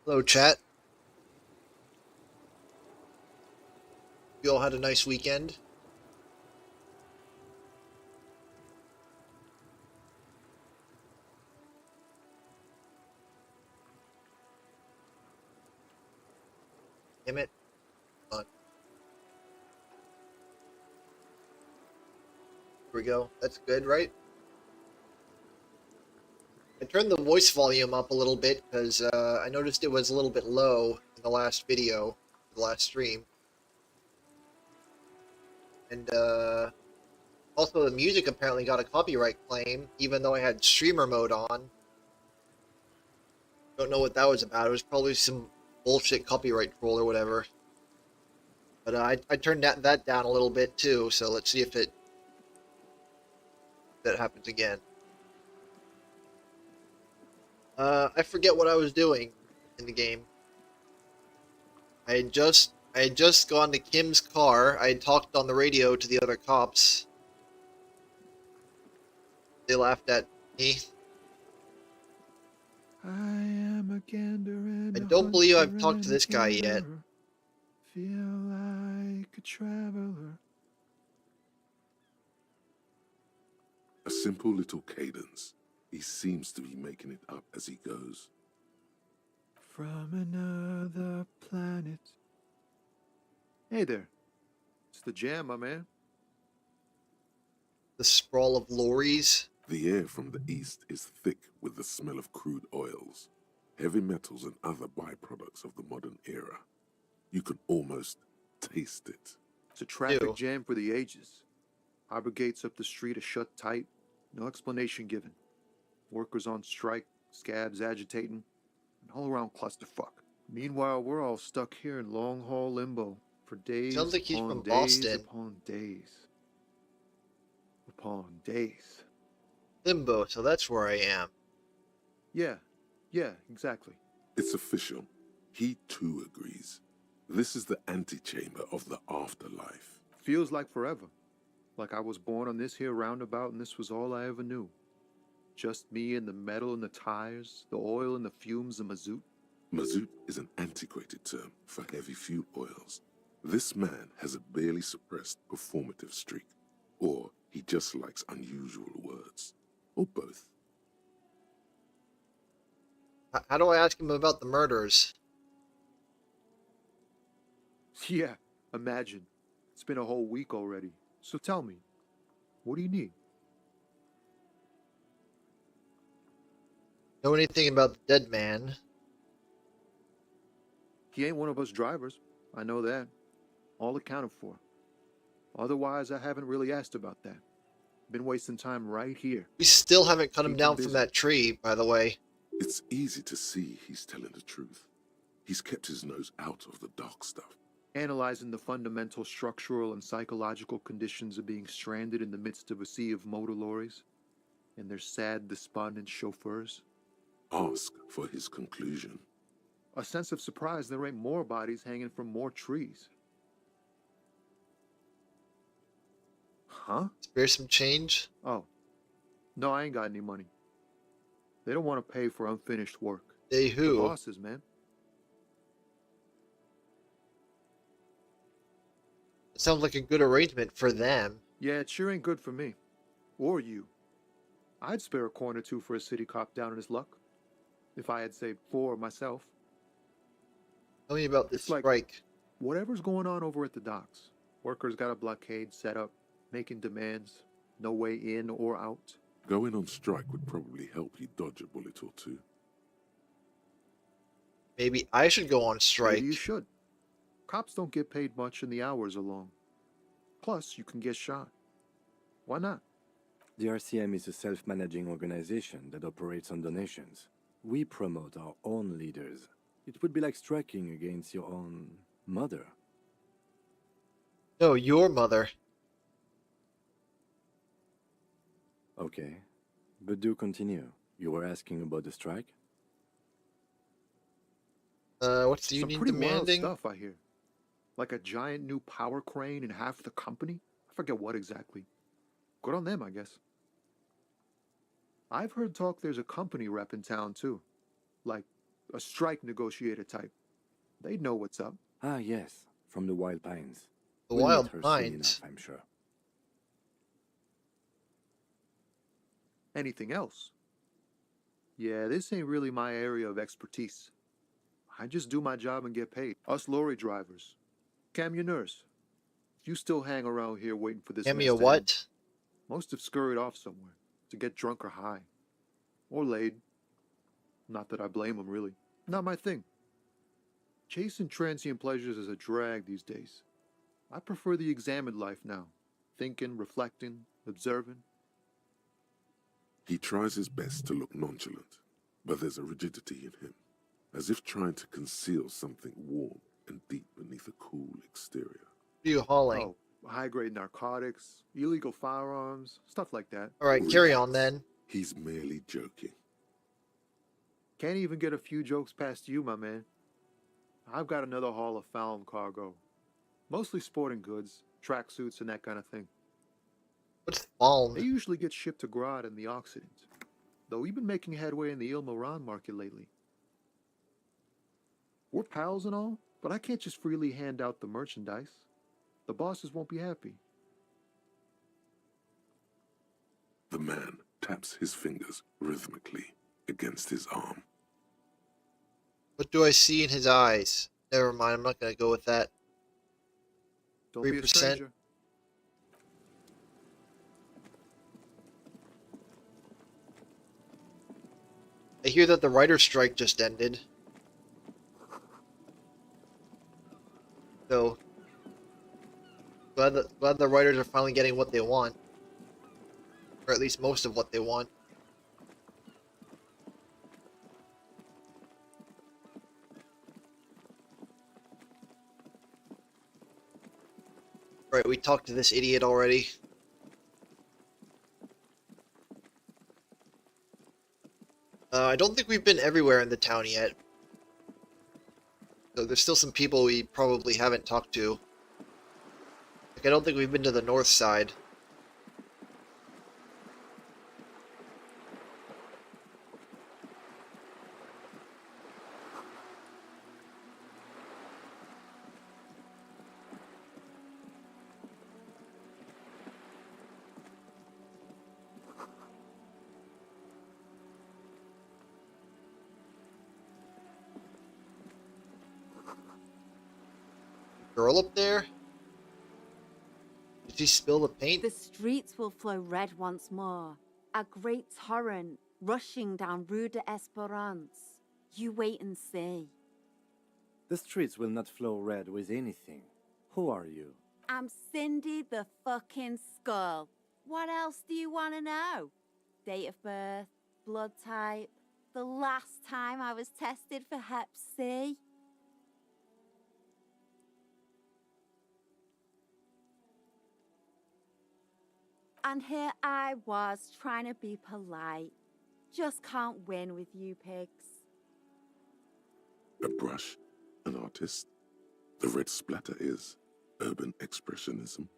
Hello, chat. You all had a nice weekend. Damn it. Here we go. That's good, right? I turned the voice volume up a little bit because I noticed it was a little bit low in the last video, the last stream. And also the music apparently got a copyright claim, even though I had streamer mode on. Don't know what that was about. It was probably some bullshit copyright troll or whatever. But I turned that down a little bit too, so let's see if that happens again. I forget what I was doing in the game. I had just gone to Kim's car. I had talked on the radio to the other cops. They laughed at me. I am a gander and I a don't believe I've hunter talked to and a this guy yet. gatherer. Feel like a traveler. A simple little cadence. He seems to be making it up as he goes. From another planet. Hey there. It's the jam, my man. The sprawl of lorries. The air from the east is thick with the smell of crude oils, heavy metals and other byproducts of the modern era. You can almost taste it. It's a traffic Ew. jam for the ages. Harbor gates up the street are shut tight. No explanation given. Workers on strike, scabs agitating, an all-around clusterfuck. Meanwhile, we're all stuck here in long-haul limbo for days Sounds like he's upon from days Boston. upon days upon days. Limbo, so that's where I am. Yeah, exactly. It's official. He too agrees. This is the antechamber of the afterlife. Feels like forever. Like I was born on this here roundabout and this was all I ever knew. Just me and the metal and the tires, the oil and the fumes of mazout. Mazout is an antiquated term for heavy fuel oils. This man has a barely suppressed performative streak, or he just likes unusual words, or both. How do I ask him about the murders? Yeah, imagine. It's been a whole week already. So tell me, what do you need? Know anything about the dead man? He ain't one of us drivers. I know that. All accounted for. Otherwise, I haven't really asked about that. Been wasting time right here. We still haven't cut him Keep him down from busy. that tree, by the way. It's easy to see he's telling the truth. He's kept his nose out of the dark stuff. Analyzing the fundamental structural and psychological conditions of being stranded in the midst of a sea of motor lorries and their sad, despondent chauffeurs. Ask for his conclusion. A sense of surprise there ain't more bodies hanging from more trees. Huh? Spare some change? Oh. No, I ain't got any money. They don't want to pay for unfinished work. They The who? bosses, man. Sounds like a good arrangement for them. Yeah, it sure ain't good for me. Or you. I'd spare a coin or two for a city cop down in his luck. If I had saved 4 myself. Tell me about this It's like- strike. Whatever's going on over at the docks. Workers got a blockade set up, making demands. No way in or out. Going on strike would probably help you dodge a bullet or two. Maybe I should go on strike. Maybe you should. Cops don't get paid much and the hours are long. Plus, you can get shot. Why not? The RCM is a self-managing organization that operates on donations. We promote our own leaders. It would be like striking against your own mother. No, your mother. Okay, but do continue. You were asking about the strike? What's the Some union pretty wild demanding? stuff, I hear. Like a giant new power crane in half the company? I forget what exactly. Good on them, I guess. I've heard talk there's a company rep in town, too. Like, A strike negotiator type. They'd know what's up. Ah, yes, from the Wild Pines. The We'll Wild meet her soon Pines. enough, I'm sure. Anything else? Yeah, this ain't really my area of expertise. I just do my job and get paid. Us lorry drivers. Cam, your nurse. You still hang around here waiting for this Give me mess a to end. what? Most have scurried off somewhere to get drunk or high. Or laid. Not that I blame them, really. Not my thing. Chasing transient pleasures is a drag these days. I prefer the examined life now. Thinking, reflecting, observing. He tries his best to look nonchalant, but there's a rigidity in him, as if trying to conceal something warm and deep beneath a cool exterior. What are you hauling? Oh, high-grade narcotics, illegal firearms, stuff like that. Alright, carry Relax. on then. He's merely joking. Can't even get a few jokes past you, my man. I've got another haul of found cargo. Mostly sporting goods, tracksuits, and that kind of thing. What's They Falm? usually get shipped to Grad in the Occident, though we've been making headway in the Il Moran market lately. We're pals and all, but I can't just freely hand out the merchandise. The bosses won't be happy. The man taps his fingers rhythmically against his arm. What do I see in his eyes? Never mind, I'm not gonna go with that. Don't be a 3%. stranger. I hear that the writer's strike just ended. So, glad the writers are finally getting what they want. Or at least most of what they want. Right, we talked to this idiot already. I don't think we've been everywhere in the town yet. So there's still some people we probably haven't talked to. Like, I don't think we've been to the north side. Girl up there? Did she spill the paint? The streets will flow red once more, a great torrent rushing down Rue de Esperance. You wait and see. The streets will not flow red with anything. Who are you? I'm Cindy the fucking Skull. What else do you want to know? Date of birth, blood type, the last time I was tested for Hep C. And here I was trying to be polite. Just can't win with you pigs. A brush, an artist. The red splatter is urban expressionism.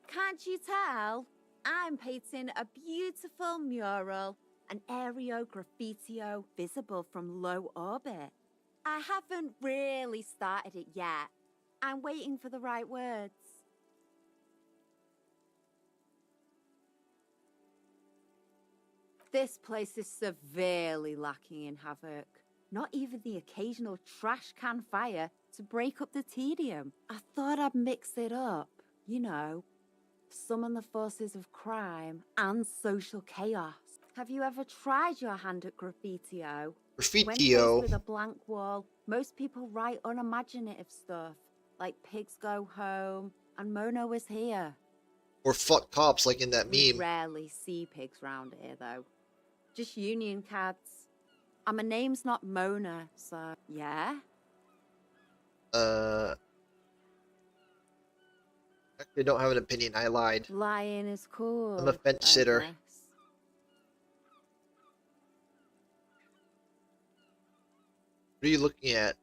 Can't you tell? I'm painting a beautiful mural, an aereo graffitio visible from low orbit. I haven't really started it yet. I'm waiting for the right words. This place is severely lacking in havoc. Not even the occasional trash can fire to break up the tedium. I thought I'd mix it up, you know, summon the forces of crime and social chaos. Have you ever tried your hand at graffitio? When faced Graffitio. with a blank wall, most people write unimaginative stuff, like pigs go home and Mono is here. Or fuck cops like in that We meme. rarely see pigs round here, though. Just union cads. And my name's not Mona, so... Yeah? Actually don't have an opinion, I lied. Lying is cool. I'm a fence I sitter. guess. What are you looking at?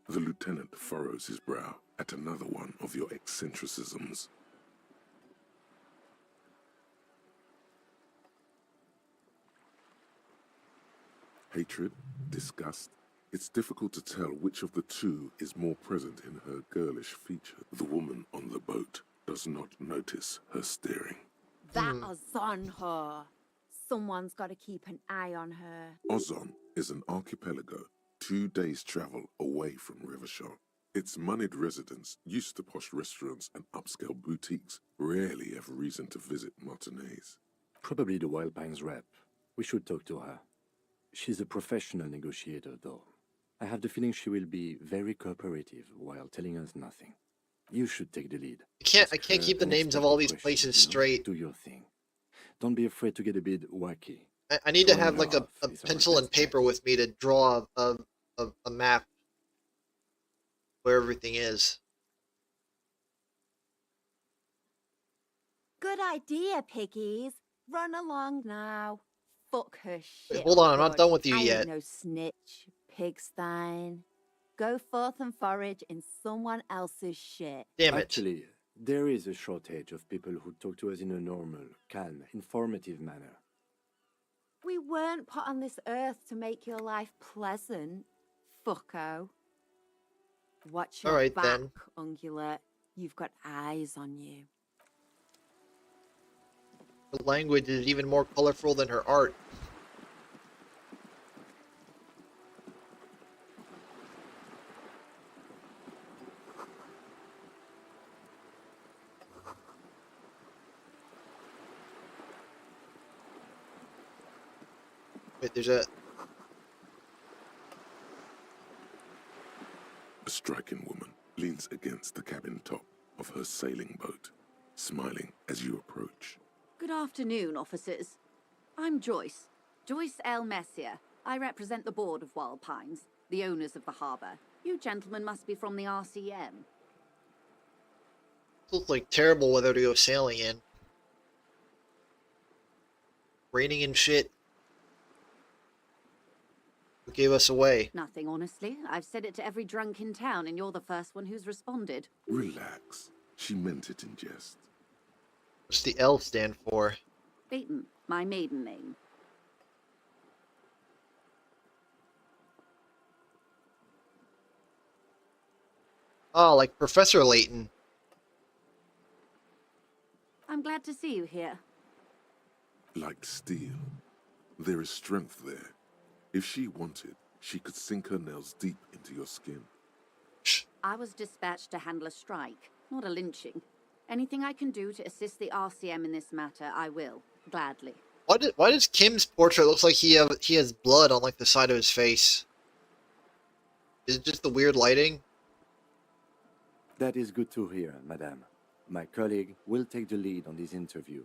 The lieutenant furrows his brow at another one of your eccentricisms. Hatred? Disgust? It's difficult to tell which of the two is more present in her girlish feature. The woman on the boat does not notice her staring. That is on her. Someone's got to keep an eye on her. Ozon is an archipelago 2 days' travel away from Rivershaw. Its moneyed residents, used to posh restaurants and upscale boutiques, rarely have reason to visit Martinez. Probably the Wild Pines rep. We should talk to her. She's a professional negotiator, though. I have the feeling she will be very cooperative while telling us nothing. You should take the lead. I can't keep the names of all these places straight. Do your thing. Don't be afraid to get a bit wacky. I need to Drawing have like a off is our pencil and best bet. paper with me to draw a map where everything is. Good idea, piggies. Run along now. Fuck her shit. Hold on, I'm not good. done with you I yet. Ain't no snitch, pigstein. Go forth and forage in someone else's shit. Damn it. Actually, there is a shortage of people who talk to us in a normal, calm, informative manner. We weren't put on this earth to make your life pleasant, fucko. Watch your Alright, back, then. ungulate. You've got eyes on you. Her language is even more colorful than her art. Wait, there's a... A striking woman leans against the cabin top of her sailing boat, smiling as you approach. Good afternoon, officers. I'm Joyce. Joyce L. Messier. I represent the board of Wild Pines, the owners of the harbour. You gentlemen must be from the RCM. Looks like terrible weather to go sailing in. Raining and shit. Who gave us away? Nothing, honestly. I've said it to every drunk in town, and you're the first one who's responded. Relax. She meant it in jest. What's the L stand for? Leighton, my maiden name. Oh, like Professor Layton. I'm glad to see you here. Like steel. There is strength there. If she wanted, she could sink her nails deep into your skin. I was dispatched to handle a strike, not a lynching. Anything I can do to assist the RCM in this matter, I will, gladly. Why does Kim's portrait looks like he has blood on like the side of his face? Is it just the weird lighting? That is good to hear, madame. My colleague will take the lead on this interview.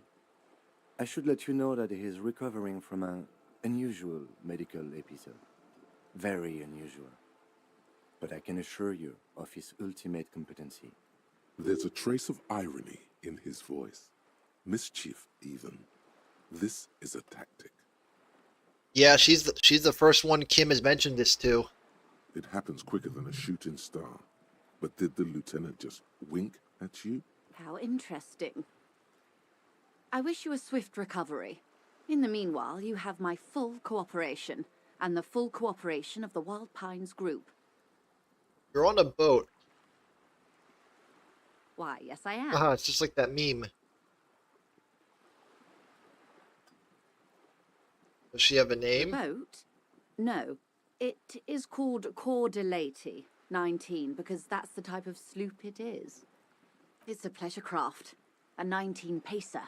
I should let you know that he is recovering from an unusual medical episode. Very unusual. But I can assure you of his ultimate competency. There's a trace of irony in his voice. Mischief, even. This is a tactic. Yeah, she's the first one Kim has mentioned this to. It happens quicker than a shooting star. But did the lieutenant just wink at you? How interesting. I wish you a swift recovery. In the meanwhile, you have my full cooperation, and the full cooperation of the Wild Pines group. You're on a boat. Why, yes I am. It's just like that meme. Does she have a name? Boat? No. It is called Cordelati 19 because that's the type of sloop it is. It's a pleasure craft, a 19 pacer.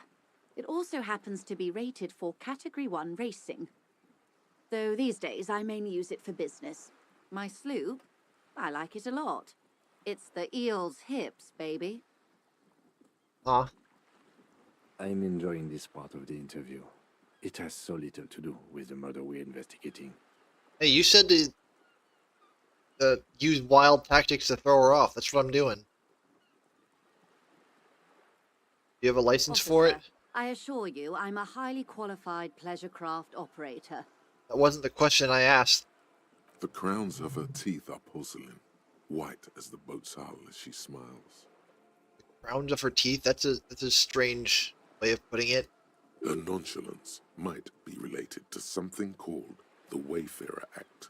It also happens to be rated for Category 1 racing. Though these days I mainly use it for business. My sloop? I like it a lot. It's the eel's hips, baby. Huh? I'm enjoying this part of the interview. It has so little to do with the murder we're investigating. Hey, you said to use wild tactics to throw her off. That's what I'm doing. Do you have a license for it? Officer, I assure you I'm a highly qualified pleasure craft operator. That wasn't the question I asked. The crowns of her teeth are porcelain, white as the boat's hull as she smiles. Rounds of her teeth? That's a strange way of putting it. Her nonchalance might be related to something called the Wayfarer Act,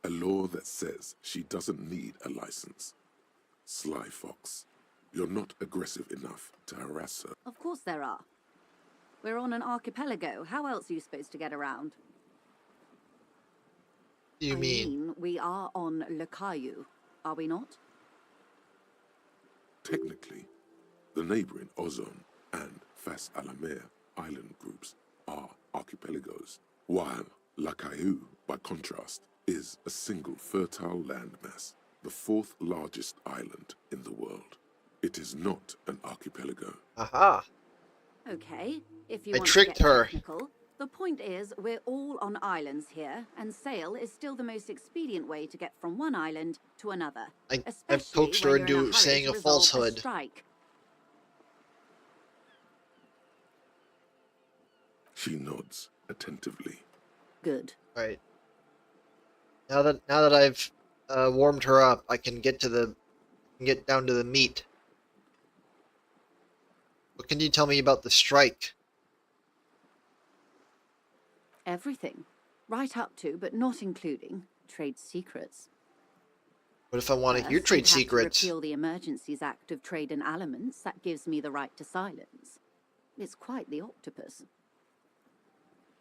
a law that says she doesn't need a license. Sly Fox, you're not aggressive enough to harass her. Of course there are. We're on an archipelago. How else are you supposed to get around? What do you I mean, we are on Le Caillou, are we not? Technically, the neighboring Ozone and Fas Alamer island groups are archipelagos, while La Caillou, by contrast, is a single fertile landmass, the fourth largest island in the world. It is not an archipelago. Aha. Okay, if you I want to tricked get her. technical, the point is we're all on islands here, and sail is still the most expedient way to get from one island to another. I've Especially coaxed when her you're in a into hurry saying to a resolve falsehood. strike. She nods attentively. Good. Right. Now that I've warmed her up, I can get down to the meat. What can you tell me about the strike? Everything. Right up to, but not including, trade secrets. What if I want to hear First, trade you'd have secrets? to repeal the Emergencies Act of Trade in Elements. That gives me the right to silence. It's quite the octopus.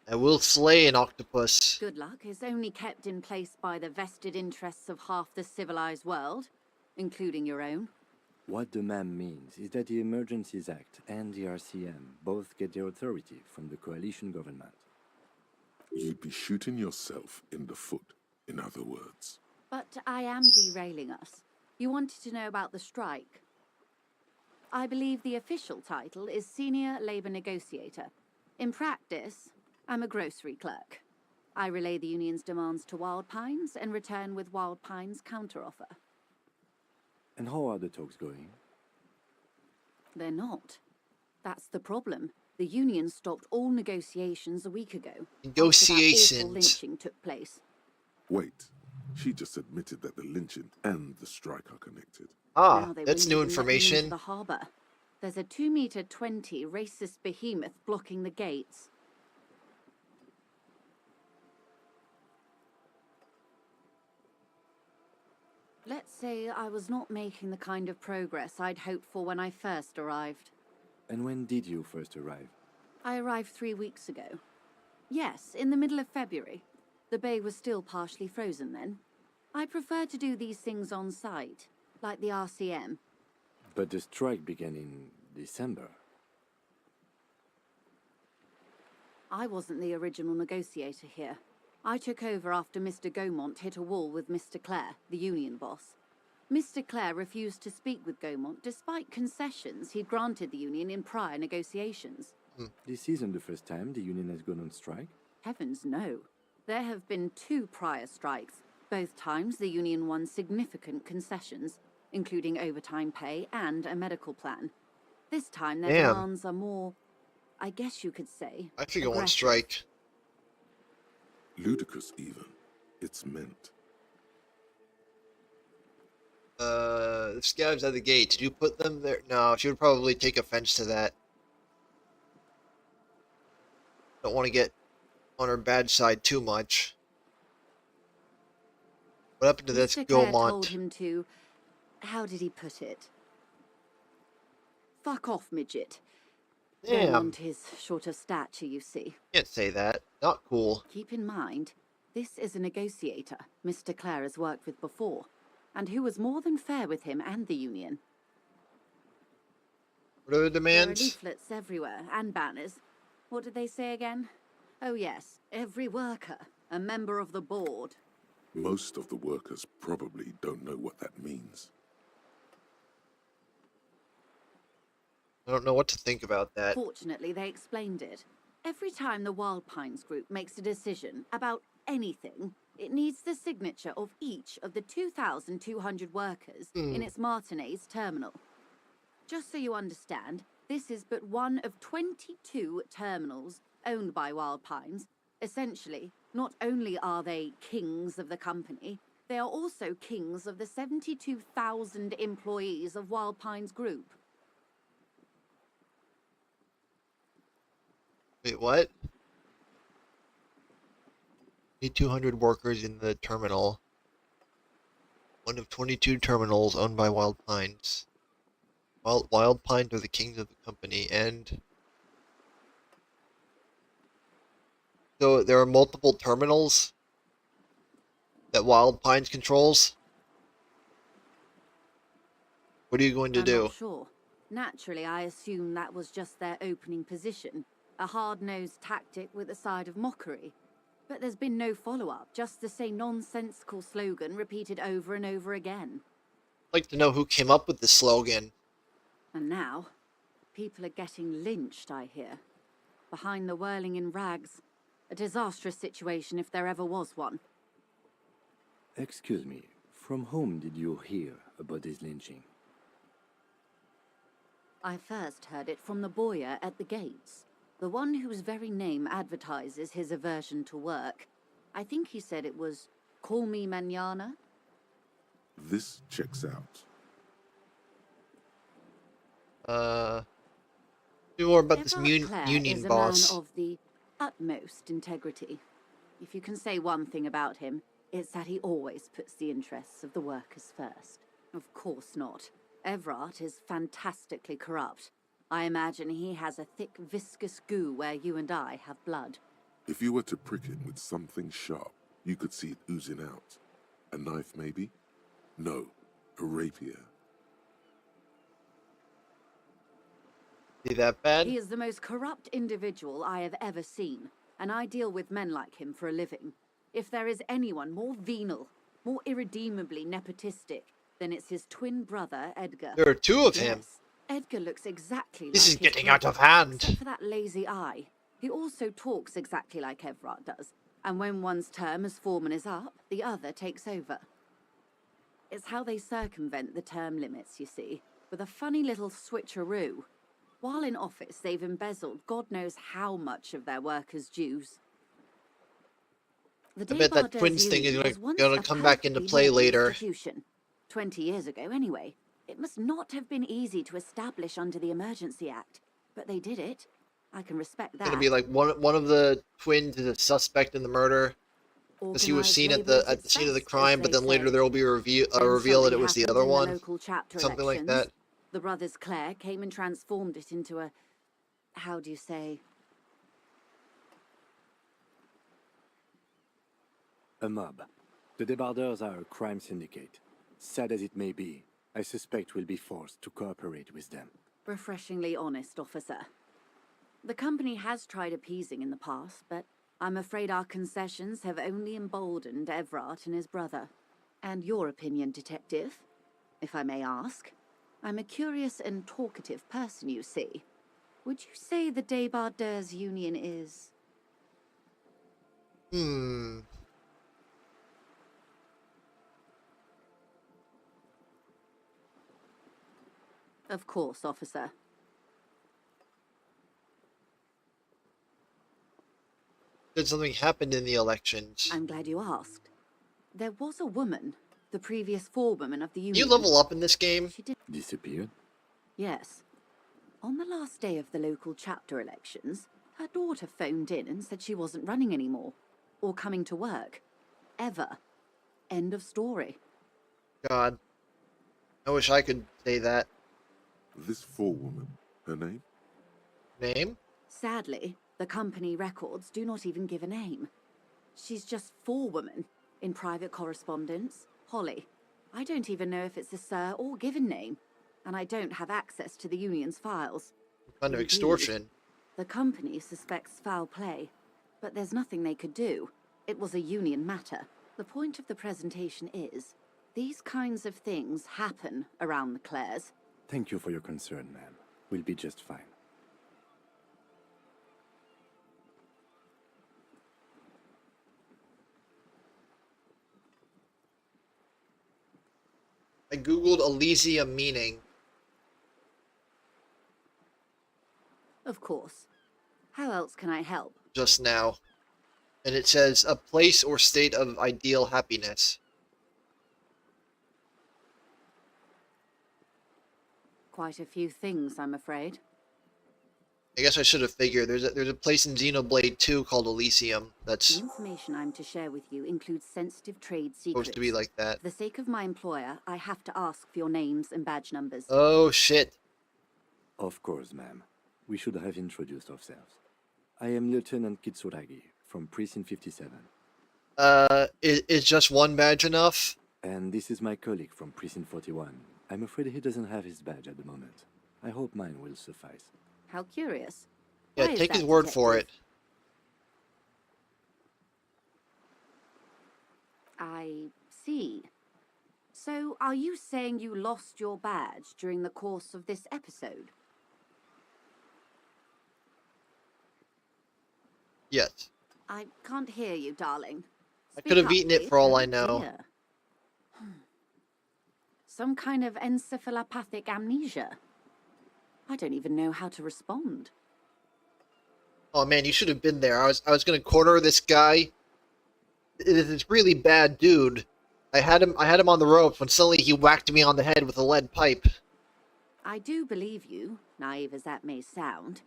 I will slay an octopus. Good luck is only kept in place by the vested interests of half the civilized world, including your own. What the ma'am means is that the Emergencies Act and the RCM both get their authority from the coalition government. You'd be shooting yourself in the foot, in other words. But I am derailing us. You wanted to know about the strike. I believe the official title is Senior Labor Negotiator. In practice, I'm a grocery clerk. I relay the union's demands to Wild Pines and return with Wild Pines' counteroffer. And how are the talks going? They're not. That's the problem. The union stopped all negotiations a week ago. After that Negotiations. awful lynching took place. Wait, she just admitted that the lynching and the strike are connected. Ah, Now they that's won't new even let me into information. the harbour. There's a 2-meter 20 racist behemoth blocking the gates. Let's say I was not making the kind of progress I'd hoped for when I first arrived. And when did you first arrive? I arrived 3 weeks ago. Yes, in the middle of February. The bay was still partially frozen then. I prefer to do these things on site, like the RCM. But the strike began in December. I wasn't the original negotiator here. I took over after Mr. Gaumont hit a wall with Mr. Clare, the union boss. Mr. Clare refused to speak with Gaumont despite concessions he'd granted the union in prior negotiations. This isn't the first time the union has gone on strike. Heavens no. There have been 2 prior strikes. Both times the union won significant concessions, including overtime pay and a medical plan. This time their Damn. demands are more, I guess you could say, I could go on aggressive. strike. Ludicrous, even. It's meant. The scabs at the gate. Did you put them there? No, she would probably take offense to that. Don't want to get on her bad side too much. What happened to this Mr. Clare told Gaumont? him to, how did he put it? Fuck off, midget. Damn, Gaumont is short of stature, you see. can't say that. Not cool. Keep in mind, this is a negotiator Mr. Clare has worked with before, and who was more than fair with him and the union. What are the There are demands? leaflets everywhere, and banners. What did they say again? Oh yes, every worker, a member of the board. Most of the workers probably don't know what that means. I don't know what to think about that. Fortunately, they explained it. Every time the Wild Pines group makes a decision about anything, it needs the signature of each of the 2,200 workers in its Martinez terminal. Just so you understand, this is but one of 22 terminals owned by Wild Pines. Essentially, not only are they kings of the company, they are also kings of the 72,000 employees of Wild Pines Group. Wait, what? 200 workers in the terminal. One of 22 terminals owned by Wild Pines. Wild Pines are the kings of the company, and so there are multiple terminals that Wild Pines controls. What are you going to I'm do? not sure. Naturally, I assume that was just their opening position. A hard-nosed tactic with a side of mockery. But there's been no follow-up, just the same nonsensical slogan repeated over and over again. I'd like to know who came up with this slogan. And now, people are getting lynched, I hear. Behind the whirling in rags. A disastrous situation if there ever was one. Excuse me, from whom did you hear about this lynching? I first heard it from the bowyer at the gates. The one whose very name advertises his aversion to work. I think he said it was, "Call me mañana." This checks out. Do more about this Everard Clare union is a boss. man of the utmost integrity. If you can say one thing about him, it's that he always puts the interests of the workers first. Of course not. Everard is fantastically corrupt. I imagine he has a thick, viscous goo where you and I have blood. If you were to prick him with something sharp, you could see it oozing out. A knife, maybe? No, a rapier. Be that bad? He is the most corrupt individual I have ever seen, and I deal with men like him for a living. If there is anyone more venal, more irredeemably nepotistic, then it's his twin brother, Edgar. There are two of him. Yes, Edgar looks exactly This like is his getting brother, out of hand. except for that lazy eye. He also talks exactly like Everard does, and when one's term as foreman is up, the other takes over. It's how they circumvent the term limits, you see, with a funny little switcheroo. While in office, they've embezzled God knows how much of their workers' dues. The I bet that Debarders twins thing is Union was once gonna a come back into perfectly play normal later. institution. 20 years ago, anyway. It must not have been easy to establish under the Emergency Act, but they did it. I can respect that. It's gonna be like one of the twins is a suspect in the murder because he was Organised seen at labour the scene of the best, crime, as but they then later say. there will be a reveal Then that it was the something other happened in one, the local chapter something like that. elections. The brothers Clare came and transformed it into a, how do you say, A mob. The Debarders are a crime syndicate. Sad as it may be, I suspect we'll be forced to cooperate with them. refreshingly honest, officer. The company has tried appeasing in the past, but I'm afraid our concessions have only emboldened Everard and his brother. And your opinion, detective, if I may ask? I'm a curious and talkative person, you see. Would you say the Debarders Union is... Of course, officer. Did something happen in the elections? I'm glad you asked. There was a woman, the previous forewoman of the Can union. you level up in this game? She did. Disappeared? Yes. On the last day of the local chapter elections, her daughter phoned in and said she wasn't running anymore. Or coming to work. Ever. End of story. God, I wish I could say that. This forewoman, her name? Name? Sadly, the company records do not even give a name. She's just forewoman in private correspondence. Holly. I don't even know if it's a sir or given name. And I don't have access to the union's files. Kind of Indeed. extortion. The company suspects foul play, but there's nothing they could do. It was a union matter. The point of the presentation is, these kinds of things happen around the Clares. Thank you for your concern, ma'am. We'll be just fine. I googled Elysium meaning. Of course. How else can I help? Just now. And it says, a place or state of ideal happiness. Quite a few things, I'm afraid. I guess I should have figured. There's a place in Xenoblade 2 called Elysium The that's information I'm to share with you includes sensitive trade secrets. supposed to be like that. For the sake of my employer, I have to ask for your names and badge numbers. Oh shit. Of course, ma'am. We should have introduced ourselves. I am Lieutenant Kitsuragi from Precinct 57. Is just one badge enough? And this is my colleague from Precinct 41. I'm afraid he doesn't have his badge at the moment. I hope mine will suffice. How curious. Yeah, Why is take his that, word for it. detective? I see. So, are you saying you lost your badge during the course of this episode? Yes. I can't hear you, darling. I Speak could have up, eaten it please. for all I Oh, know. dear. Some kind of encephalopathic amnesia. I don't even know how to respond. Oh man, you should have been there. I was gonna corner this guy. This really bad dude. I had him on the ropes when suddenly he whacked me on the head with a lead pipe. I do believe you, naive as that may sound.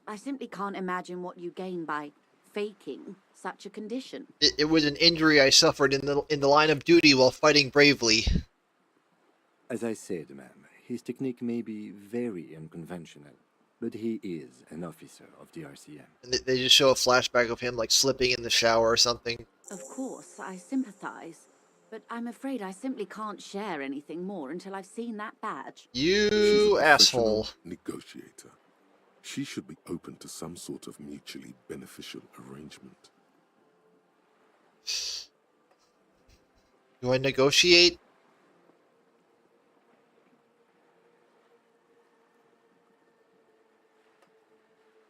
I simply can't imagine what you gain by faking such a condition. It was an injury I suffered in the line of duty while fighting bravely. As I said, ma'am, his technique may be very unconventional, but he is an officer of the RCM. And they just show a flashback of him like slipping in the shower or something. Of course, I sympathize, but I'm afraid I simply can't share anything more until I've seen that badge. You She's a asshole. professional negotiator. She should be open to some sort of mutually beneficial arrangement. Do I negotiate?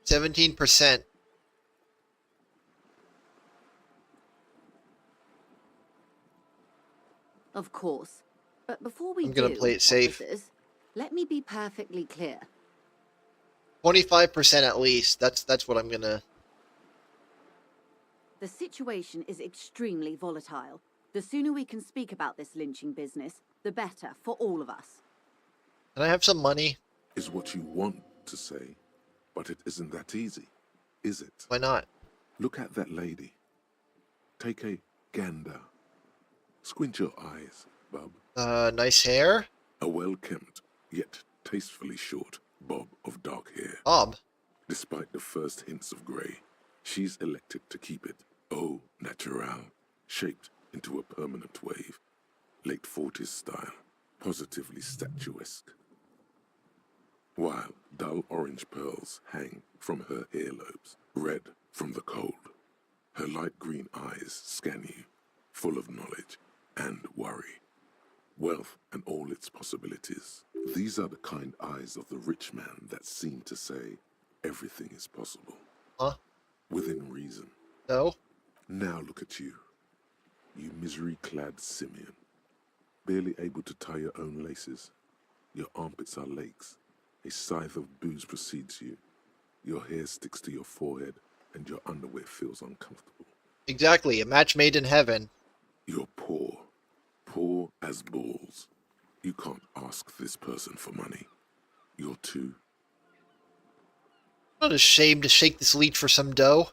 %17%. Of course. But before we I'm gonna play it safe. officers, let me be perfectly clear. 25% at least. That's what I'm gonna. The situation is extremely volatile. The sooner we can speak about this lynching business, the better for all of us. Can I have some money? Is what you want to say, but it isn't that easy, is it? Why not? Look at that lady. Take a gander. Squint your eyes, bub. Nice hair? A well-kempt, yet tastefully short bob of dark hair. Bob. Despite the first hints of grey, she's elected to keep it au naturel, shaped into a permanent wave. Late 40s style, positively statuesque. While dull orange pearls hang from her earlobes, red from the cold. Her light green eyes scan you, full of knowledge and worry. Wealth and all its possibilities. These are the kind eyes of the rich man that seem to say everything is possible. Huh? Within reason. No? Now look at you. You misery-clad simian. Barely able to tie your own laces. Your armpits are lakes. A scythe of booze precedes you. Your hair sticks to your forehead, and your underwear feels uncomfortable. Exactly. A match made in heaven. You're poor. Poor as balls. You can't ask this person for money. You're too... I'm not ashamed to shake this leech for some dough.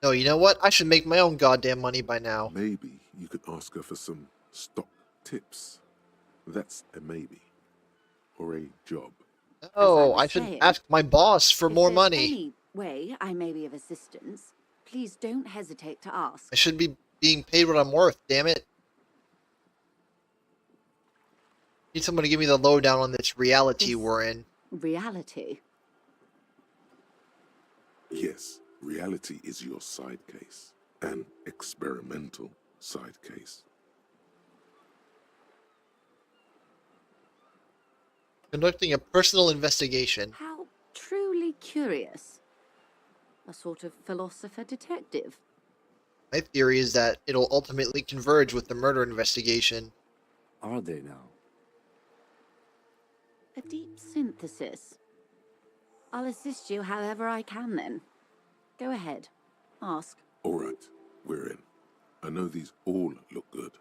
No, you know what? I should make my own goddamn money by now. Maybe you could ask her for some stock tips. That's a maybe. Or a job. Oh, was I should saying, ask my boss for If more there's money. any way I may be of assistance, please don't hesitate to ask. I should be being paid what I'm worth, damn it. Need someone to give me the lowdown on this reality This- we're in. Reality. Yes, reality is your side case. An experimental side case. Conducting a personal investigation. How truly curious. A sort of philosopher detective. My theory is that it'll ultimately converge with the murder investigation. Are they now? A deep synthesis. I'll assist you however I can then. Go ahead. Ask. All right, we're in. I know these all look good,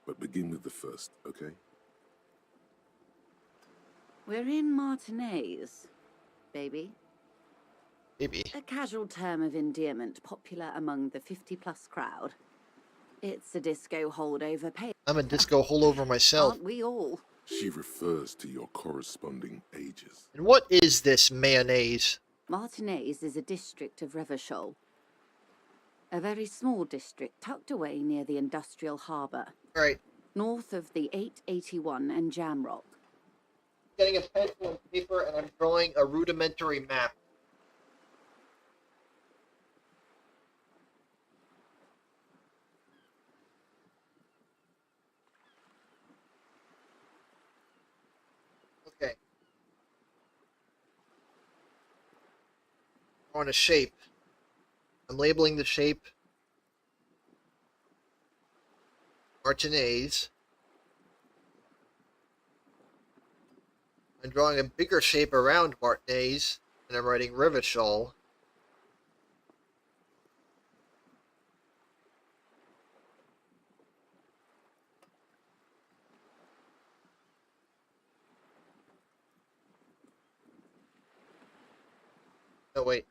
but begin with the first, okay? We're in Martinez, baby. Maybe. A casual term of endearment popular among the 50-plus crowd. It's a disco holdover pay. I'm a disco holdover myself. Aren't we all? She refers to your corresponding ages. And what is this mayonnaise? Martinez is a district of Revachol. A very small district tucked away near the industrial harbour, Alright, north of the 881 and Jamrock. getting a pencil and paper and I'm drawing a rudimentary map. Okay. Drawing a shape. I'm labeling the shape Martinez. I'm drawing a bigger shape around Martinez, and I'm writing Revachol. No, wait.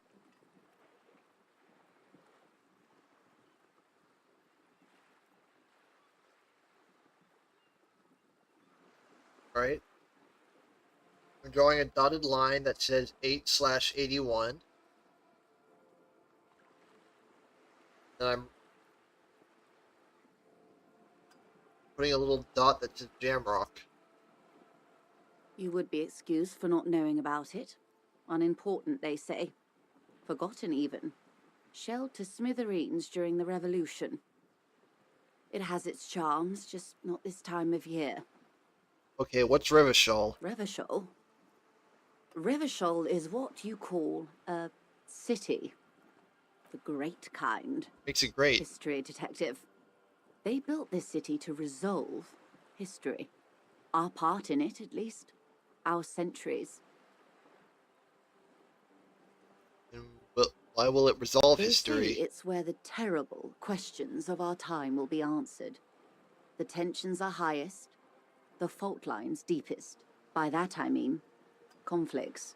Alright. I'm drawing a dotted line that says 8/81. And I'm putting a little dot that says Jamrock. You would be excused for not knowing about it. Unimportant, they say. Forgotten, even. Shelled to smithereens during the Revolution. It has its charms, just not this time of year. Okay, what's Revachol? Revachol? Revachol is what you call a city. The great kind. Makes it great. History detective. They built this city to resolve history. Our part in it, at least. Our centuries. And why will it resolve They history? say it's where the terrible questions of our time will be answered. The tensions are highest, the fault lines deepest. By that I mean conflicts.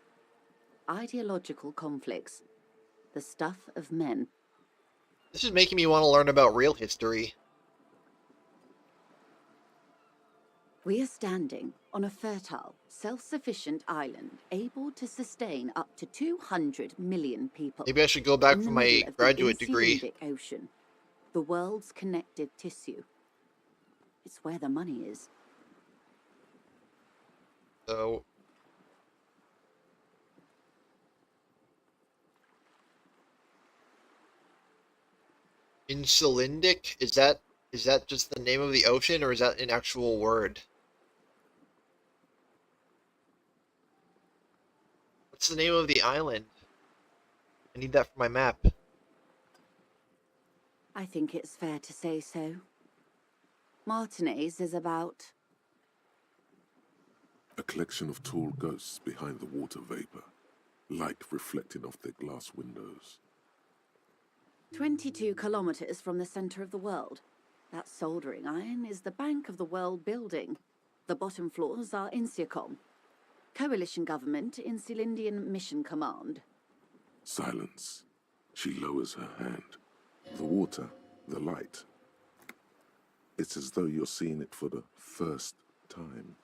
Ideological conflicts. The stuff of men. This is making me want to learn about real history. We are standing on a fertile, self-sufficient island able to sustain up to 200 million people. Maybe I should go back in for the my middle of graduate the degree. Indic Ocean, the world's connective tissue. It's where the money is. So Insulindic? Is that just the name of the ocean or is that an actual word? What's the name of the island? I need that for my map. I think it's fair to say so. Martinez is about A collection of tall ghosts behind the water vapor, light reflecting off their glass windows. 22 kilometers from the center of the world. That soldering iron is the bank of the world building. The bottom floors are Insiacom, coalition government in Cylindian Mission Command. Silence. She lowers her hand. The water, the light. It's as though you're seeing it for the first time.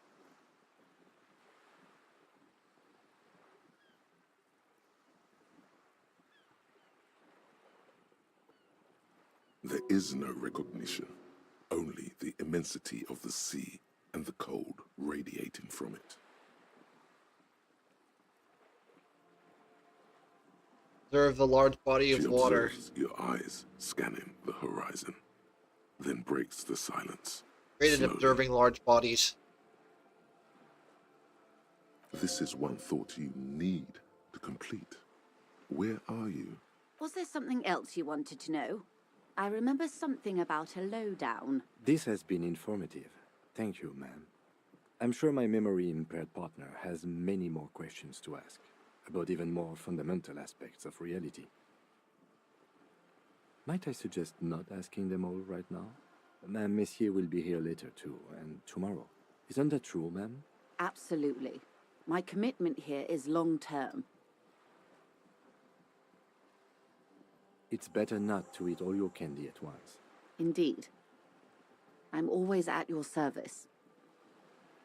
There is no recognition, only the immensity of the sea and the cold radiating from it. Observe the large body She of water. observes your eyes scanning the horizon, then breaks the silence. Great at slowly. observing large bodies. This is one thought you need to complete. Where are you? Was there something else you wanted to know? I remember something about a lowdown. This has been informative. Thank you, ma'am. I'm sure my memory-impaired partner has many more questions to ask, about even more fundamental aspects of reality. Might I suggest not asking them all right now? Ma'am, Messier will be here later too, and tomorrow. Isn't that true, ma'am? Absolutely. My commitment here is long-term. It's better not to eat all your candy at once. Indeed. I'm always at your service.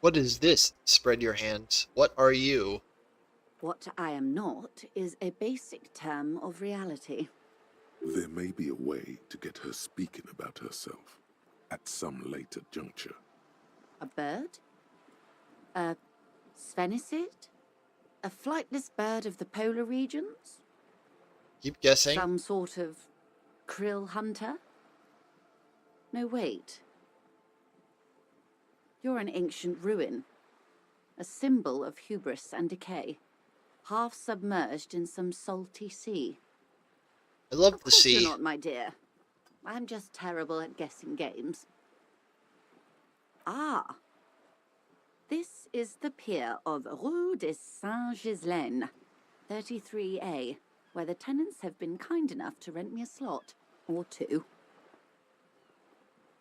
What is this? Spread your hands. What are you? What I am not is a basic term of reality. There may be a way to get her speaking about herself at some later juncture. A bird? A sphenicid? A flightless bird of the polar regions? Keep guessing. Some sort of krill hunter? No, wait. You're an ancient ruin. A symbol of hubris and decay. Half submerged in some salty sea. I love Of the course you're sea. not, my dear. I'm just terrible at guessing games. Ah. This is the pier of Rue de Saint-Ghislain, 33A, where the tenants have been kind enough to rent me a slot. Or two.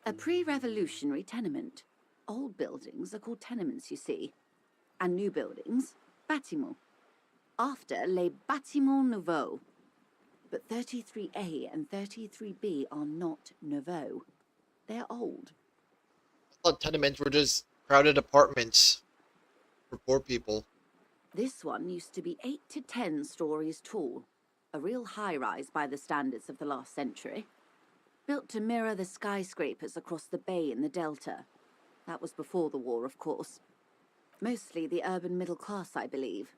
A pre-revolutionary tenement. Old buildings are called tenements, you see. And new buildings, bâtiments. After les bâtiments nouveaux. But 33A and 33B are not nouveaux. They're old. I thought tenements were just crowded apartments for poor people. This one used to be 8 to 10 stories tall. A real high-rise by the standards of the last century. Built to mirror the skyscrapers across the bay in the Delta. That was before the war, of course. Mostly the urban middle class, I believe.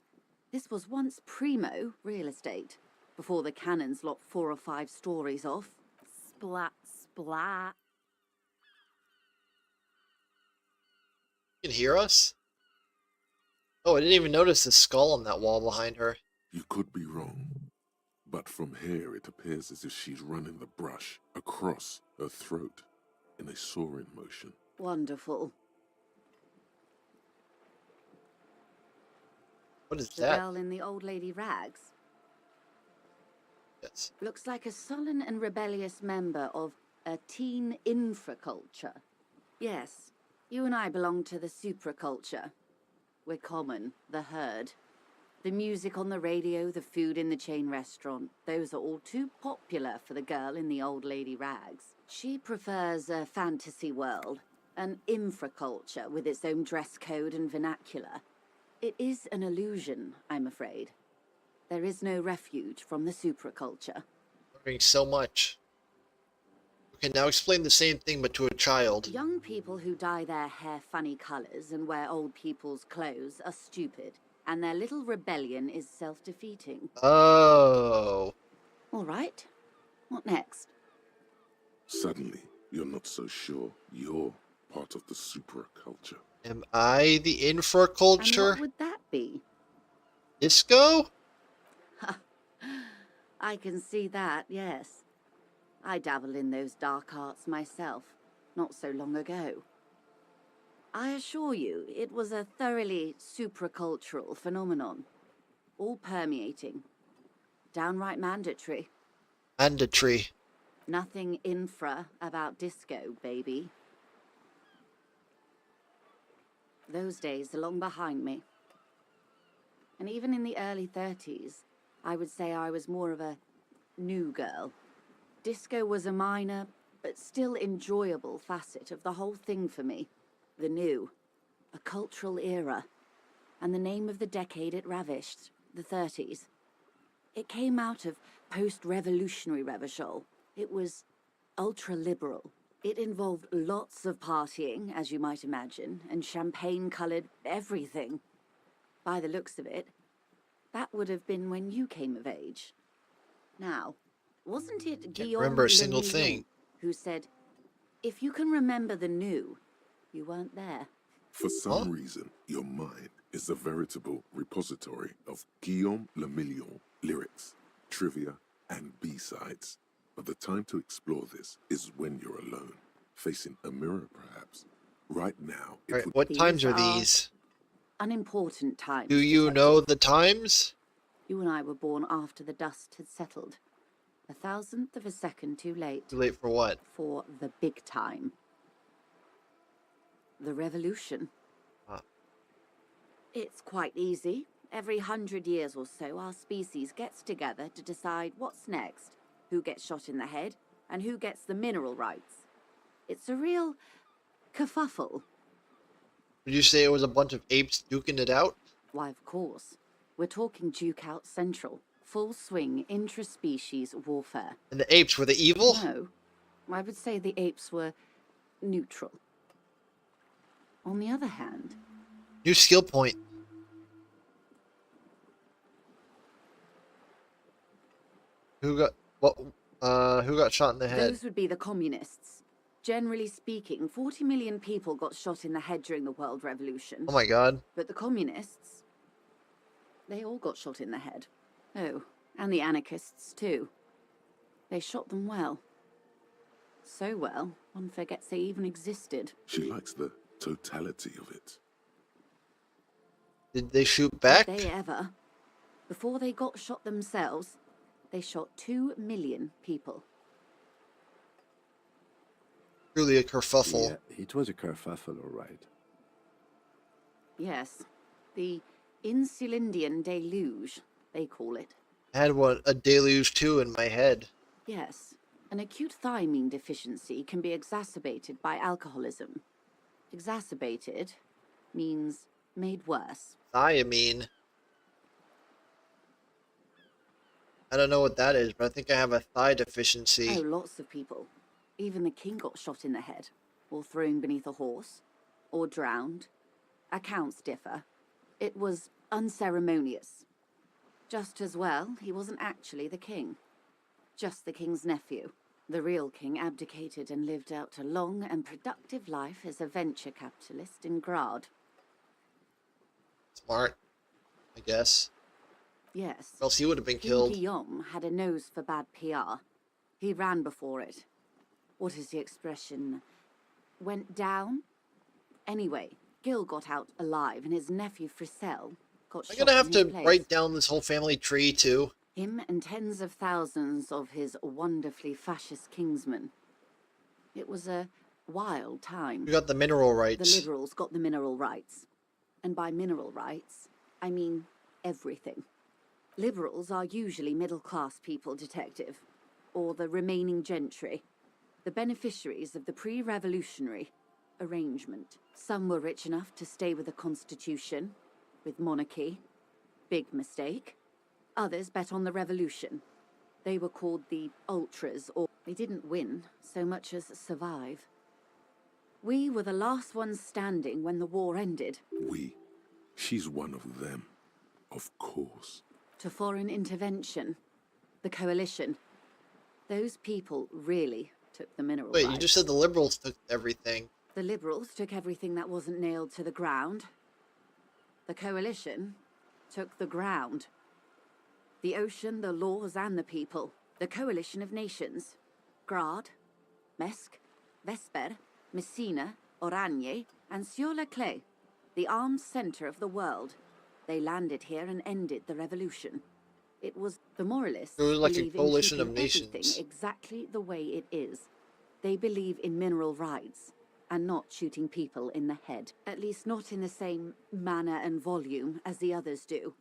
This was once primo real estate, before the cannons lopped 4 or 5 stories off. Splat, splat. You can hear us? Oh, I didn't even notice the skull on that wall behind her. You could be wrong, but from here it appears as if she's running the brush across her throat in a soaring motion. Wonderful. What is The that? girl in the old lady rags. Yes. Looks like a sullen and rebellious member of a teen infraculture. Yes, you and I belong to the supraculture. We're common, the herd. The music on the radio, the food in the chain restaurant, those are all too popular for the girl in the old lady rags. She prefers a fantasy world, an infraculture with its own dress code and vernacular. It is an illusion, I'm afraid. There is no refuge from the supraculture. Learning so much. Okay, now explain the same thing but to a child. Young people who dye their hair funny colors and wear old people's clothes are stupid, and their little rebellion is self-defeating. Oh. All right. What next? Suddenly, you're not so sure you're part of the supraculture. Am I the And infraculture? what would that be? Disco? I can see that, yes. I dabbled in those dark arts myself, not so long ago. I assure you, it was a thoroughly supracultural phenomenon. All permeating. Downright mandatory. Mandatory. Nothing infra about disco, baby. Those days are long behind me. And even in the early 30s, I would say I was more of a new girl. Disco was a minor, but still enjoyable facet of the whole thing for me. The new. A cultural era. And the name of the decade it ravished, the 30s. It came out of post-revolutionary Revachol. It was ultra-liberal. It involved lots of partying, as you might imagine, and champagne-coloured everything. By the looks of it, that would have been when you came of age. Now, wasn't it Guillaume remember a single Le thing. Millon who said, if you can remember the new, you weren't there? For some reason, your mind is a veritable repository of Guillaume Le Millon lyrics, trivia, and B-sides. But the time to explore this is when you're alone, facing a mirror perhaps. Right now, it Alright, would what times are These are- these? Unimportant times. Do you detective. know the times? You and I were born after the dust had settled. 1,000th of a second too late. Too late for what? For the big time. The revolution. Ah. It's quite easy. Every 100 years or so, our species gets together to decide what's next, who gets shot in the head, and who gets the mineral rights. It's a real kerfuffle. Would you say it was a bunch of apes duking it out? Why, of course. We're talking Duke Out Central. Full swing intraspecies warfare. And the apes were the evil? No, I would say the apes were neutral. On the other hand, New skill point. Who got what? Who got shot in the head? those would be the communists. Generally speaking, 40 million people got shot in the head during the World Revolution. Oh my god. But the communists, they all got shot in the head. Oh, and the anarchists too. They shot them well. So well, one forgets they even existed. She likes the totality of it. Did they shoot back? Did they ever? Before they got shot themselves, they shot 2 million people. Truly a kerfuffle. Yeah, it was a kerfuffle, all right. Yes, the Insulindian deluge, they call it. I had a deluge too in my head. Yes, an acute thiamine deficiency can be exacerbated by alcoholism. Exacerbated means made worse. Thiamine. I don't know what that is, but I think I have a thigh deficiency. Oh, lots of people. Even the king got shot in the head, or thrown beneath a horse, or drowned. Accounts differ. It was unceremonious. Just as well, he wasn't actually the king. Just the king's nephew. The real king abdicated and lived out a long and productive life as a venture capitalist in Grad. Smart, I guess. Yes. Or else he would have been King killed. Guillaume had a nose for bad PR. He ran before it. What is the expression? Went down? Anyway, Gil got out alive and his nephew Frisell got I'm shot gonna have in to his place. write down this whole family tree too. Him and tens of thousands of his wonderfully fascist kingsmen. It was a wild time. We got the mineral The rights. liberals got the mineral rights. And by mineral rights, I mean everything. Liberals are usually middle-class people, Detective, or the remaining gentry, the beneficiaries of the pre-revolutionary arrangement. Some were rich enough to stay with the Constitution, with monarchy. Big mistake. Others bet on the revolution. They were called the Ultras, or they didn't win so much as survive. We were the last ones standing when the war ended. We. She's one of them. Of course. To foreign intervention. The coalition. Those people really took the mineral Wait, rights. you just said the liberals took everything. The liberals took everything that wasn't nailed to the ground. The coalition took the ground. The ocean, the laws, and the people. The coalition of nations. Grad, Mesk, Vesper, Messina, Oranje, and Sur-le-Clay. The armed center of the world. They landed here and ended the revolution. It was the moralists It was like a believe in coalition of keeping everything nations. exactly the way it is. They believe in mineral rights and not shooting people in the head. At least not in the same manner and volume as the others do.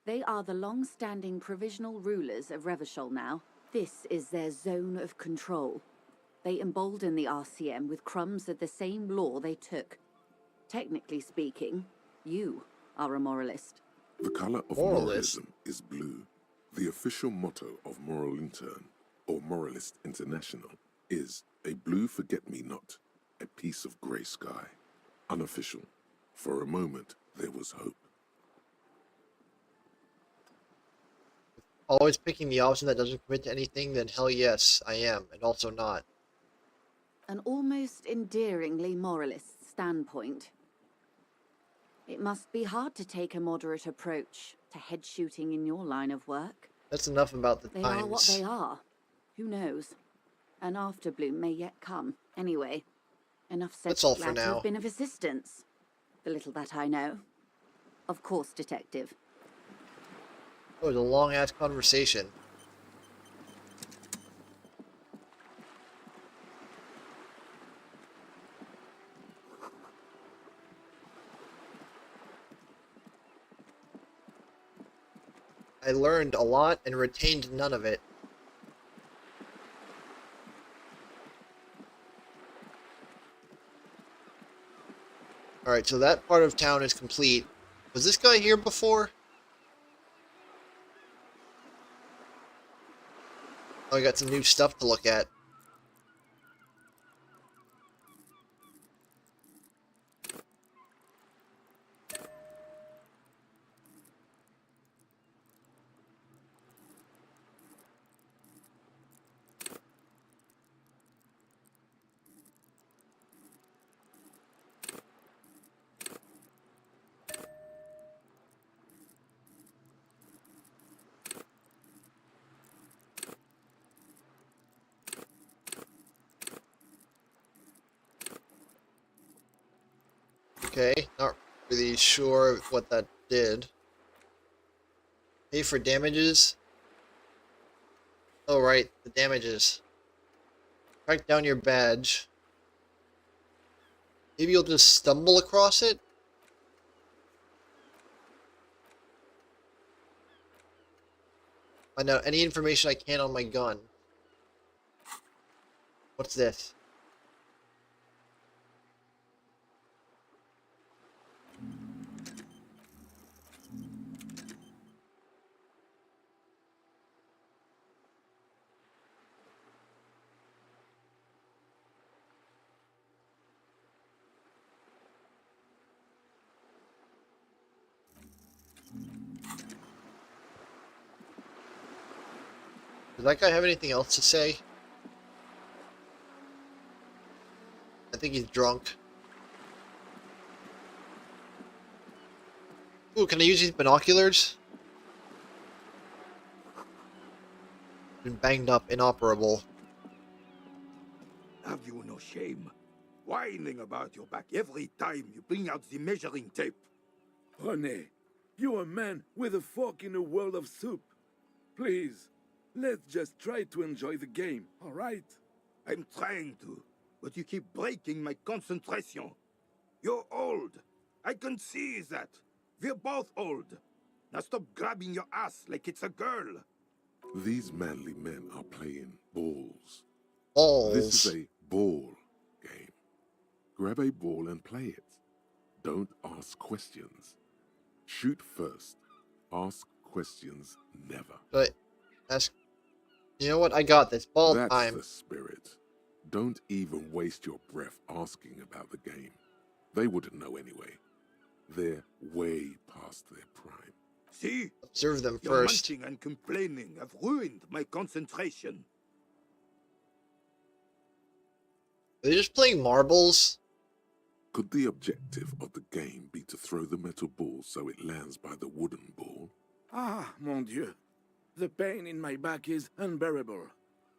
They are the long-standing provisional rulers of Revachol now. This is their zone of control. They embolden the RCM with crumbs of the same law they took. Technically speaking, you are a moralist. The color of Moralist. moralism is blue. The official motto of Moral Intern, or Moralist International, is a blue forget-me-not, a piece of grey sky. Unofficial. For a moment, there was hope. Always picking the option that doesn't commit to anything, then hell yes, I am, and also not. An almost endearingly moralist standpoint. It must be hard to take a moderate approach to head shooting in your line of work. That's enough about the They times. are what they are. Who knows? An afterbloom may yet come. Anyway, enough said. That's all for Glad to now. have been of assistance. The little that I know. Of course, Detective. It was a long-ass conversation. I learned a lot and retained none of it. Alright, so that part of town is complete. Was this guy here before? Oh, I got some new stuff to look at. Okay, not really sure what that did. Pay for damages. Oh, right, the damages. Track down your badge. Maybe you'll just stumble across it? Find out any information I can on my gun. What's this? Does that guy have anything else to say? I think he's drunk. Ooh, can I use these binoculars? Been banged up, inoperable. Have you no shame? Whining about your back every time you bring out the measuring tape. René, you're a man with a fork in a world of soup. Please, let's just try to enjoy the game, all right? I'm trying to, but you keep breaking my concentration. You're old. I can see that. We're both old. Now stop grabbing your ass like it's a girl. These manly men are playing balls. Balls. This is a ball game. Grab a ball and play it. Don't ask questions. Shoot first. Ask questions never. But ask. You know what? I got this. Ball That's time. the spirit. Don't even waste your breath asking about the game. They wouldn't know anyway. They're way past their prime. See? Observe them Your first. munching and complaining have ruined my concentration. Are they just playing marbles? Could the objective of the game be to throw the metal ball so it lands by the wooden ball? Ah, mon Dieu. The pain in my back is unbearable.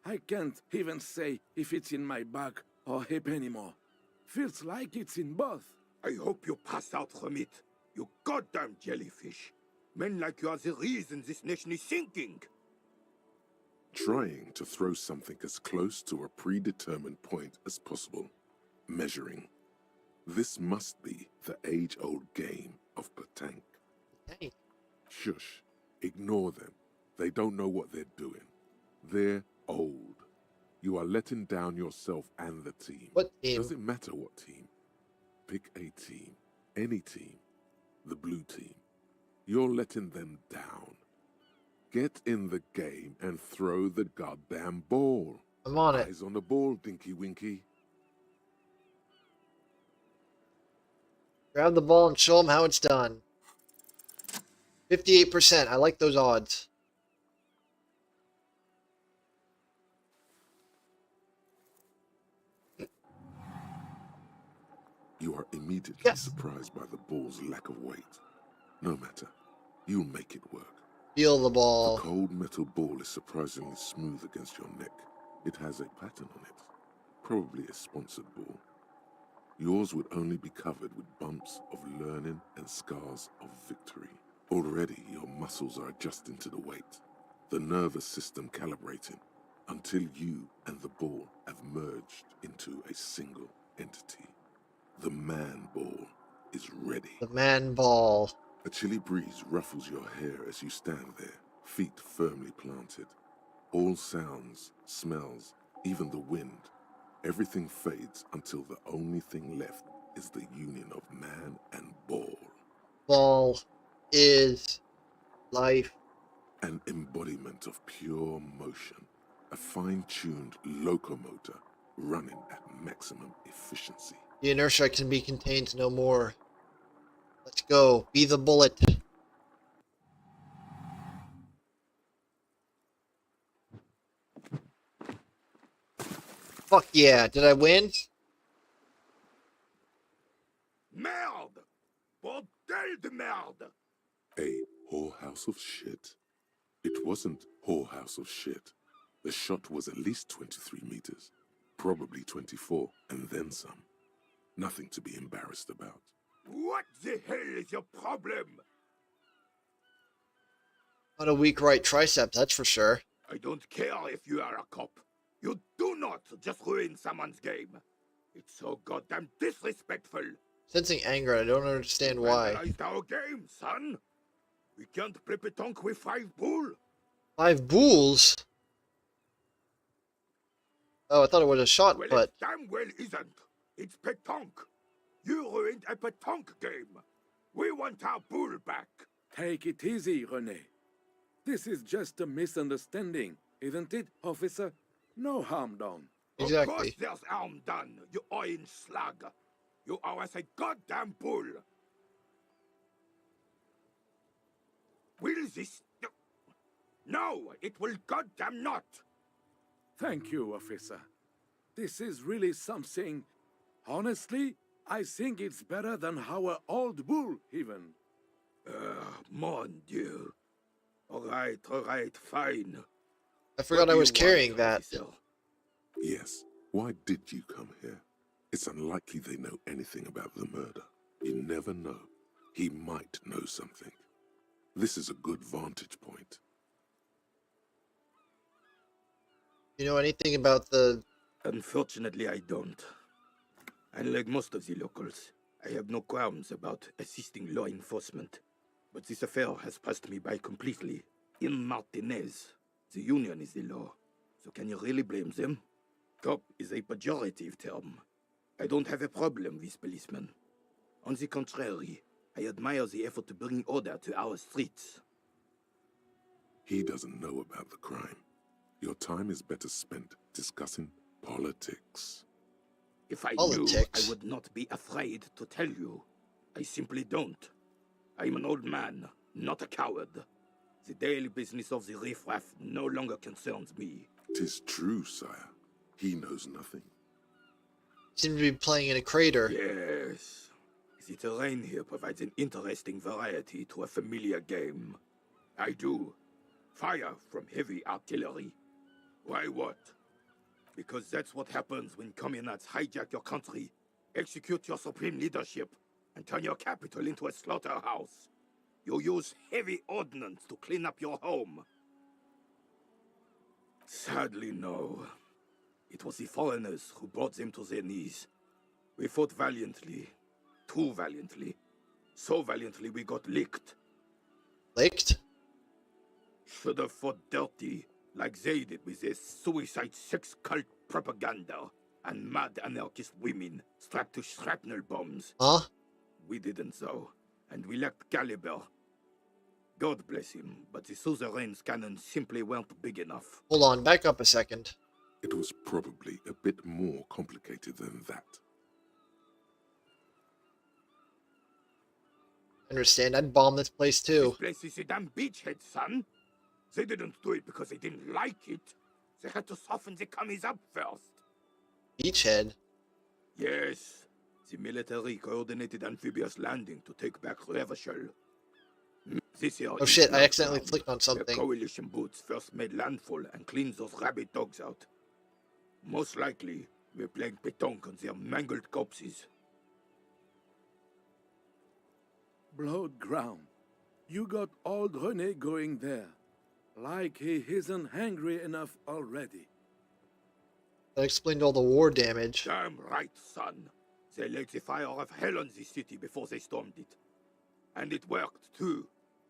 I can't even say if it's in my back or hip anymore. Feels like it's in both. I hope you pass out from it. You goddamn jellyfish. Men like you are the reason this nation is sinking. Trying to throw something as close to a predetermined point as possible. Measuring. This must be the age-old game of petanque. Hey, Shush. Ignore them. They don't know what they're doing. They're old. You are letting down yourself and the team. what team? Doesn't matter what team. Pick a team. Any team. The blue team. You're letting them down. Get in the game and throw the goddamn ball. I'm on it. Eyes on the ball, Dinky Winky. Grab the ball and show them how it's done. 58%. I like those odds. You are immediately Yes. surprised by the ball's lack of weight. No matter. You'll make it work. Feel the The ball. cold metal ball is surprisingly smooth against your neck. It has a pattern on it. Probably a sponsored ball. Yours would only be covered with bumps of learning and scars of victory. Already your muscles are adjusting to the weight, the nervous system calibrating, until you and the ball have merged into a single entity. The man ball is ready. The man ball. A chilly breeze ruffles your hair as you stand there, feet firmly planted. All sounds, smells, even the wind, everything fades until the only thing left is the union of man and ball. Ball is life. An embodiment of pure motion, a fine-tuned locomotor running at maximum efficiency. The inertia can be contained no more. Let's go. Be the bullet. Fuck yeah. Did I win? Merde! Bordel de merde! A whorehouse of shit? It wasn't whorehouse of shit. The shot was at least 23 meters, probably 24, and then some. Nothing to be embarrassed about. What the hell is your problem? Not a weak right tricep, that's for sure. I don't care if you are a cop. You do not just ruin someone's game. It's so goddamn disrespectful. Sensing anger, I don't understand why. Vandalized our game, son. We can't play petanque with 5 bull. 5 bulls? Oh, I thought it was a shot Well, put. it damn well isn't. It's petanque. You ruined a petanque game. We want our bull back. Take it easy, René. This is just a misunderstanding, isn't it, officer? No harm done. Of Exactly. course there's harm done, you orange slug. You owe us a goddamn bull. Will this... No, it will goddamn not. Thank you, officer. This is really something. Honestly, I think it's better than our old bull, even. Mon Dieu. All right, fine. I forgot What I do was you carrying want, that. officer? Yes, why did you come here? It's unlikely they know anything about the murder. You never know. He might know something. This is a good vantage point. You know anything about the... Unfortunately, I don't. Unlike most of the locals, I have no qualms about assisting law enforcement. But this affair has passed me by completely. In Martinez, the union is the law. So can you really blame them? Cop is a pejorative term. I don't have a problem with policemen. On the contrary, I admire the effort to bring order to our streets. He doesn't know about the crime. Your time is better spent discussing politics. If I knew, Politics? I would not be afraid to tell you. I simply don't. I'm an old man, not a coward. The daily business of the riffraff no longer concerns me. 'Tis true, sire. He knows nothing. Seem to be playing in a crater. Yes. The terrain here provides an interesting variety to a familiar game. I do. Fire from heavy artillery. Why what? Because that's what happens when communards hijack your country, execute your supreme leadership, and turn your capital into a slaughterhouse. You use heavy ordnance to clean up your home. Sadly, no. It was the foreigners who brought them to their knees. We fought valiantly. Too valiantly. So valiantly we got licked. Licked? Should have fought dirty, like they did with their suicide sex cult propaganda and mad anarchist women strapped to shrapnel bombs. Huh? We didn't though, and we lacked caliber. God bless him, but the suzerain's cannons simply weren't big enough. Hold on, back up a second. It was probably a bit more complicated than that. Understand, I'd bomb this place too. This place is a damn beachhead, son. They didn't do it because they didn't like it. They had to soften the commies up first. Beachhead? Yes, the military coordinated amphibious landing to take back Revachol. This year Oh is shit, I North accidentally Ground, clicked on where something. coalition boots first made landfall and cleaned those rabid dogs out. Most likely, we're playing petanque on their mangled corpses. Blood ground. You got old René going there. Like he isn't hungry enough already. That explained all the war damage. Damn right, son. They laid the fire of hell on the city before they stormed it. And it worked, too.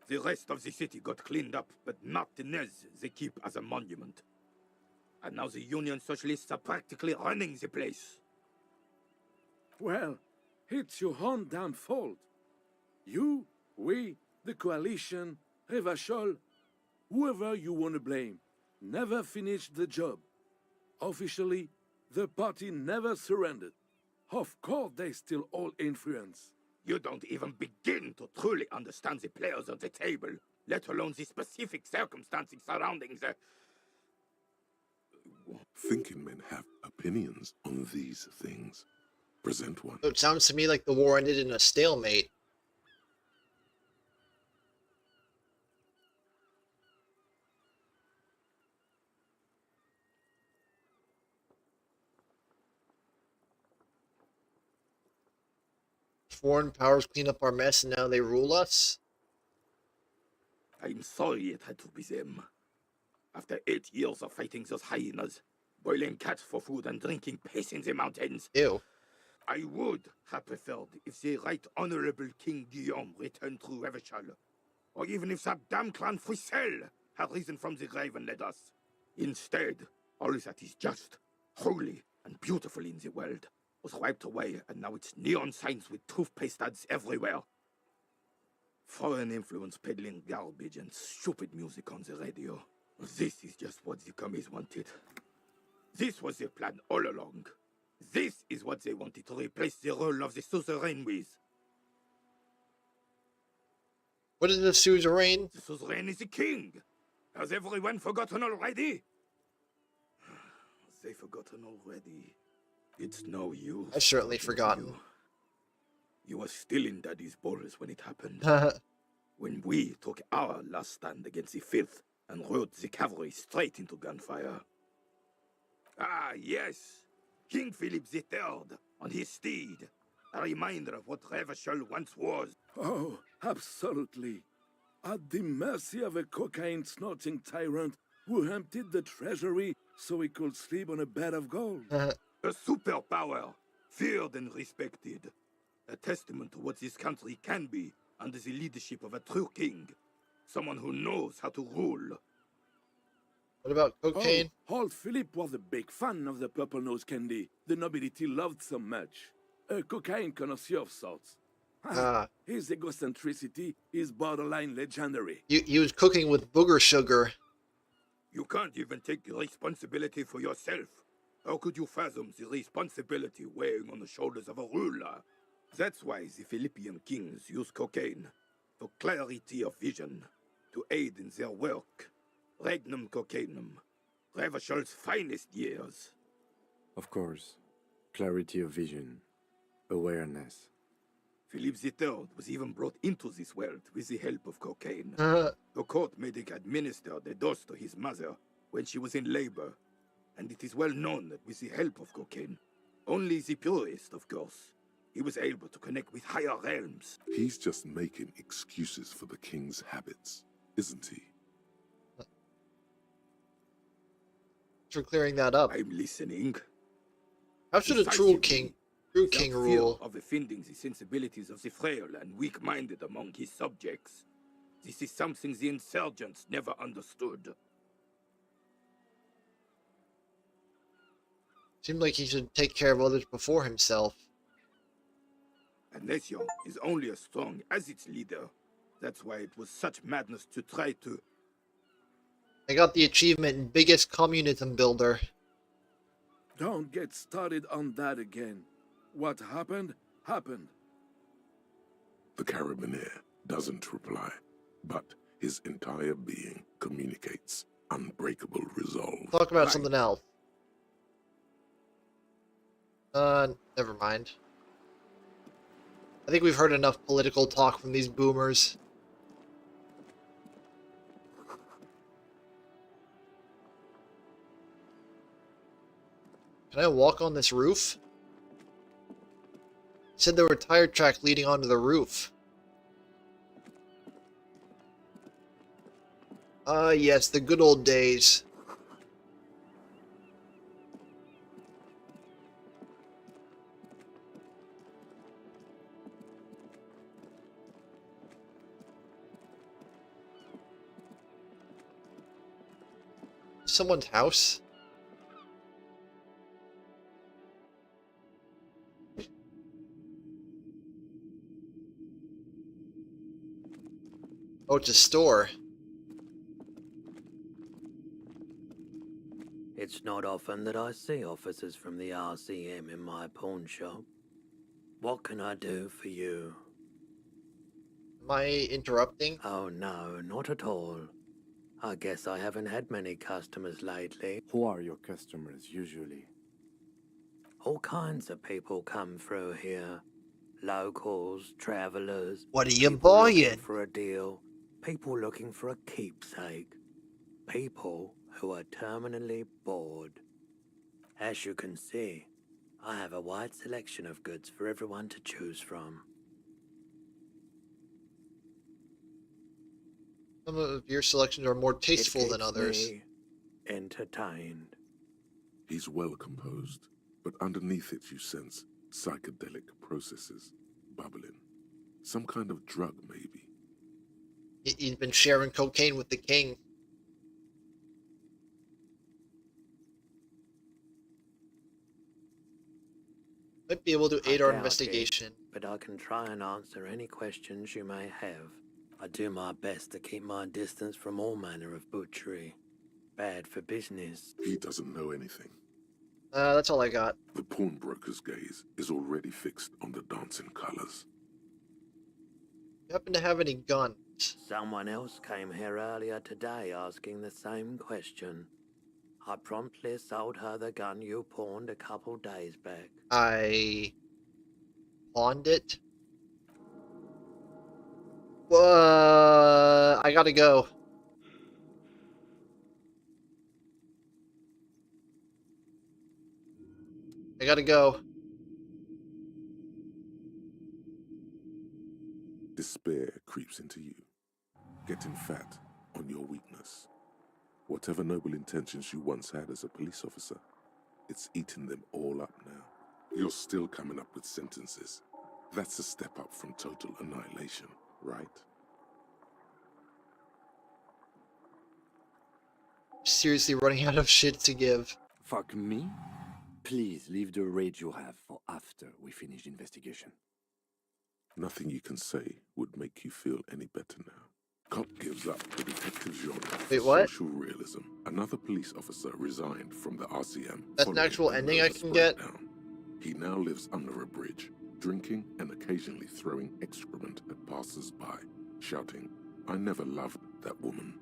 The rest of the city got cleaned up, but Martinez they keep as a monument. And now the Union Socialists are practically running the place. Well, it's your own damn fault. You, we, the coalition, Revachol, whoever you want to blame, never finished the job. Officially, the party never surrendered. Of course, they still all influence. You don't even begin to truly understand the players on the table, let alone the specific circumstances surrounding the... Thinking men have opinions on these things. Present one. So it sounds to me like the war ended in a stalemate. Foreign powers clean up our mess and now they rule us? I'm sorry it had to be them. After 8 years of fighting those hyenas, boiling cats for food and drinking piss in the mountains, Ew. I would have preferred if the Right Honorable King Guillaume returned through Revachol, or even if that damn clan Frisell had risen from the grave and led us. Instead, all that is just, holy, and beautiful in the world was wiped away, and now it's neon signs with toothpaste ads everywhere. Foreign influence peddling garbage and stupid music on the radio. This is just what the commies wanted. This was their plan all along. This is what they wanted to replace the role of the suzerain with. What is the suzerain? The suzerain is the king. Has everyone forgotten already? They forgotten already. It's no use. I've certainly talking to forgotten. You were still in Daddy's balls when it happened. Uh, When we took our last stand against the filth and rode the cavalry straight into gunfire. Ah, yes. King Philip III on his steed. A reminder of what Revachol once was. Oh, absolutely. At the mercy of a cocaine-snorting tyrant who emptied the treasury so he could sleep on a bed of gold. uh, A superpower, feared and respected. A testament to what this country can be under the leadership of a true king. Someone who knows how to rule. what about cocaine? Oh, old Philip was a big fan of the purple nose candy the nobility loved so much. A cocaine connoisseur of sorts. Ah. His egocentricity is borderline legendary. You was cooking with booger sugar. You can't even take responsibility for yourself. How could you fathom the responsibility weighing on the shoulders of a ruler? That's why the Philippian kings use cocaine, for clarity of vision, to aid in their work. Regnum cocainum, Revachol's finest years. Of course. Clarity of vision. Awareness. Philip III was even brought into this world with the help of cocaine. Uh, The court medic administered a dose to his mother when she was in labor, and it is well known that with the help of cocaine, only the purest, of course, he was able to connect with higher realms. He's just making excuses for the king's habits, isn't he? thanks for clearing that up. I'm listening. How should a true king Without fear rule? of offending the sensibilities of the frail and weak-minded among his subjects. This is something the insurgents never understood. Seemed like he should take care of others before himself. Elysium is only as strong as its leader. That's why it was such madness to try to... I got the achievement in biggest communism builder. Don't get started on that again. What happened, happened. The Carabiner doesn't reply, but his entire being communicates unbreakable resolve. Talk about Right. something else. Never mind. I think we've heard enough political talk from these boomers. Can I walk on this roof? It said there were tire tracks leading onto the roof. Ah, yes, the good old days. Someone's house? Oh, it's a store. It's not often that I see officers from the RCM in my pawn shop. What can I do for you? Am I interrupting? Oh no, not at all. I guess I haven't had many customers lately. Who are your customers usually? All kinds of people come through here. Locals, travelers. What are you People looking buying? for a deal. People looking for a keepsake. People who are terminally bored. As you can see, I have a wide selection of goods for everyone to choose from. Some of your selections are more tasteful It than keeps others. me entertained. He's well composed, but underneath it you sense psychedelic processes bubbling. Some kind of drug, maybe. He's been sharing cocaine with the king. Might be able to I aid our doubt it, investigation. but I can try and answer any questions you may have. I do my best to keep my distance from all manner of butchery. Bad for business. He doesn't know anything. That's all I got. The pawnbroker's gaze is already fixed on the dancing colors. You happen to have any guns? Someone else came here earlier today asking the same question. I promptly sold her the gun you pawned a couple days back. I pawned it. I gotta go. I gotta go. Despair creeps into you, getting fat on your weakness. Whatever noble intentions you once had as a police officer, it's eating them all up now. You're still coming up with sentences. That's a step up from total annihilation, right? Seriously running out of shit to give. Fuck me? Please leave the rage you have for after we finish the investigation. Nothing you can say would make you feel any better now. Cop gives up the detective genre for Wait, what? social realism. Another police officer resigned from the RCM. That's an following actual a ending I nervous can get? breakdown. He now lives under a bridge, drinking and occasionally throwing excrement at passers-by, shouting, "I never loved that woman."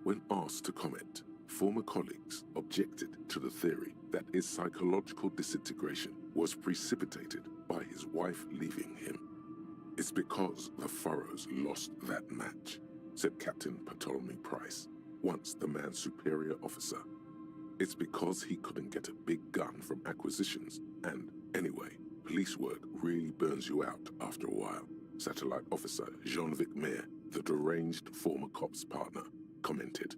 When asked to comment, former colleagues objected to the theory that his psychological disintegration was precipitated by his wife leaving him. "It's because the Furrows lost that match," said Captain Ptolemy Price, once the man's superior officer. "It's because he couldn't get a big gun from acquisitions, and anyway, police work really burns you out after a while," Satellite Officer Jean-Vic Mayer, the deranged former cop's partner, commented.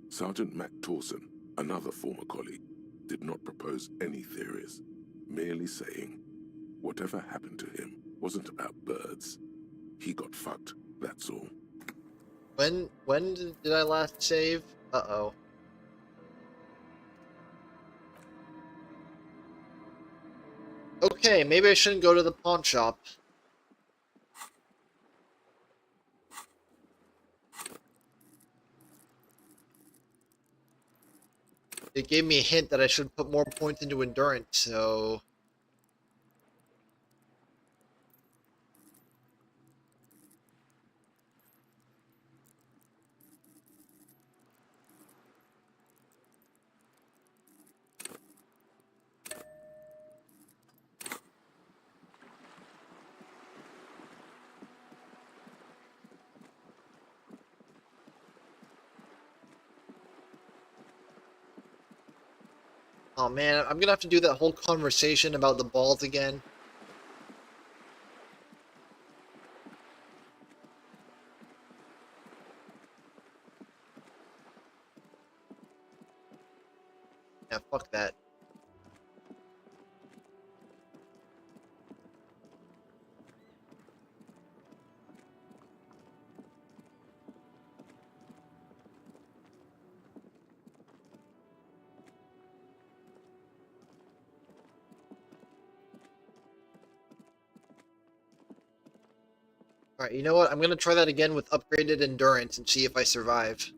Sergeant Matt Torson, another former colleague, did not propose any theories, merely saying, "Whatever happened to him wasn't about birds. He got fucked, that's all." When did I last save? Uh-oh. Okay, maybe I shouldn't go to the pawn shop. It gave me a hint that I should put more points into endurance, so... Oh man, I'm gonna have to do that whole conversation about the balls again. Yeah, fuck that. Alright, you know what? I'm gonna try that again with upgraded endurance and see if I survive.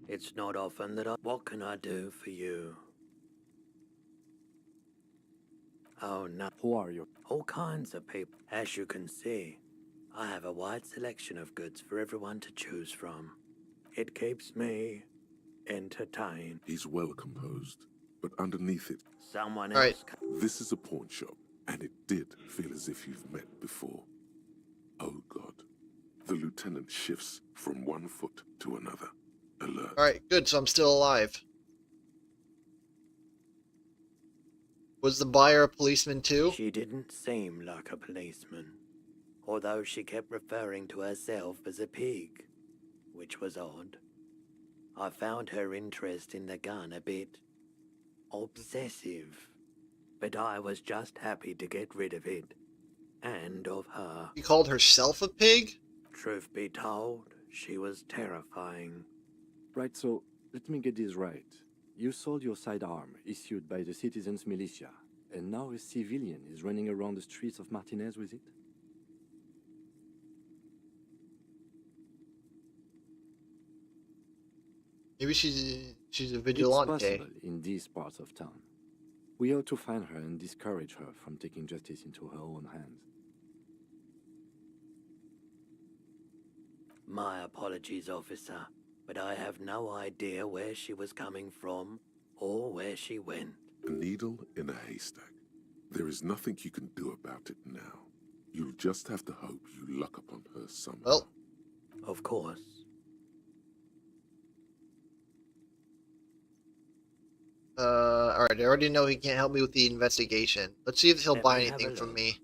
It's not often that I... What can I do for you? Oh, no. Who are you? All kinds of people. As you can see, I have a wide selection of goods for everyone to choose from. It keeps me entertained. He's well composed, but underneath it, Someone All right. else... this is a pawn shop, and it did feel as if you've met before. Oh God. The lieutenant shifts from one foot to another. Alert. Alright, good, so I'm still alive. Was the buyer a policeman too? She didn't seem like a policeman, although she kept referring to herself as a pig, which was odd. I found her interest in the gun a bit obsessive, but I was just happy to get rid of it, and of her. She called herself a pig? Truth be told, she was terrifying. Right, so let me get this right. You sold your sidearm, issued by the citizens' militia, and now a civilian is running around the streets of Martinez with it? Maybe she's a It's vigilante. possible in these parts of town. We ought to find her and discourage her from taking justice into her own hands. My apologies, officer, but I have no idea where she was coming from or where she went. A needle in a haystack. There is nothing you can do about it now. You'll just have to hope you luck upon her somehow. Well, Of course. alright, I already know he can't help me with the investigation. Let's see if he'll Let buy me have a anything from look. me.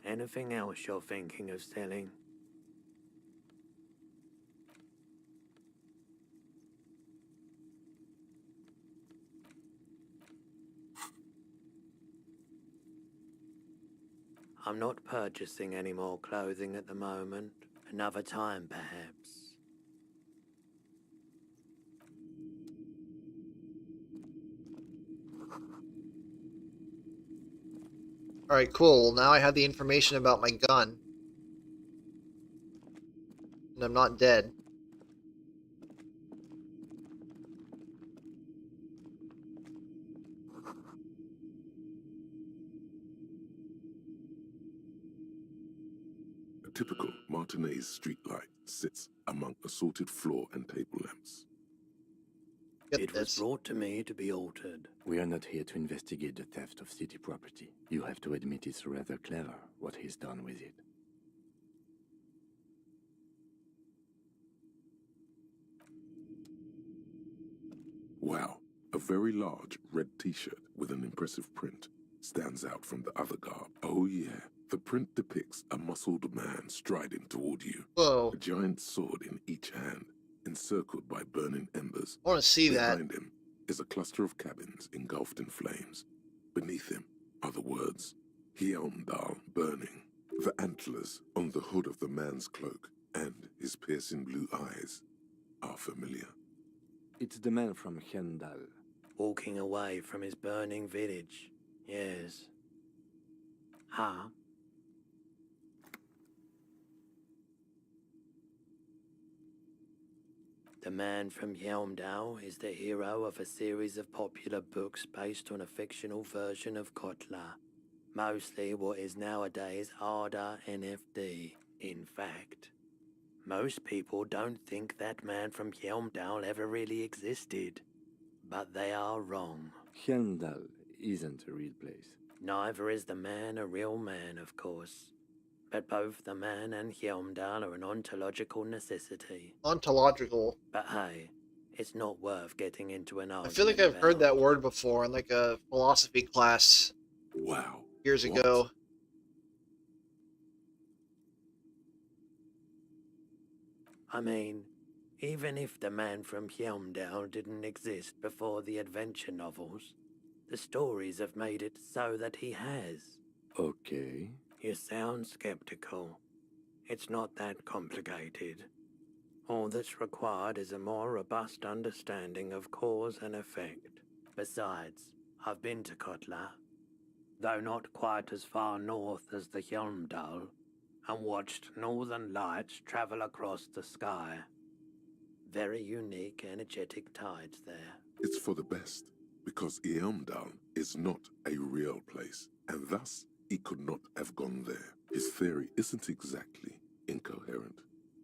Anything else you're thinking of selling? I'm not purchasing any more clothing at the moment. Another time, perhaps. Alright, cool. Now I have the information about my gun. And I'm not dead. A typical Martinez streetlight sits among assorted floor and table lamps. Get It was this. brought to me to be altered. We are not here to investigate the theft of city property. You have to admit it's rather clever what he's done with it. Wow, a very large red t-shirt with an impressive print stands out from the other garb. Oh yeah, the print depicts a muscled man striding toward you. Whoa. A giant sword in each hand, encircled by burning embers. I want to see that. Behind him is a cluster of cabins engulfed in flames. Beneath him are the words, Hyundal burning. The antlers on the hood of the man's cloak and his piercing blue eyes are familiar. It's the man from Hendal. Walking away from his burning village. Yes. Huh? The man from Yelmdale is the hero of a series of popular books based on a fictional version of Kotler. Mostly what is nowadays ARDA NFD. In fact, most people don't think that man from Yelmdale ever really existed. But they are wrong. Hendal isn't a real place. Neither is the man a real man, of course. But both the man and Hjelmdal are an ontological necessity. Ontological. But hey, it's not worth getting into an I argument feel like I've heard about. that word before in like a philosophy class Wow. years What? ago. I mean, even if the man from Hjelmdal didn't exist before the adventure novels, the stories have made it so that he has. Okay. You sound skeptical. It's not that complicated. All that's required is a more robust understanding of cause and effect. Besides, I've been to Kotla, though not quite as far north as the Hjelmdal, and watched northern lights travel across the sky. Very unique, energetic tides there. It's for the best, because Eamdal is not a real place, and thus he could not have gone there. His theory isn't exactly incoherent,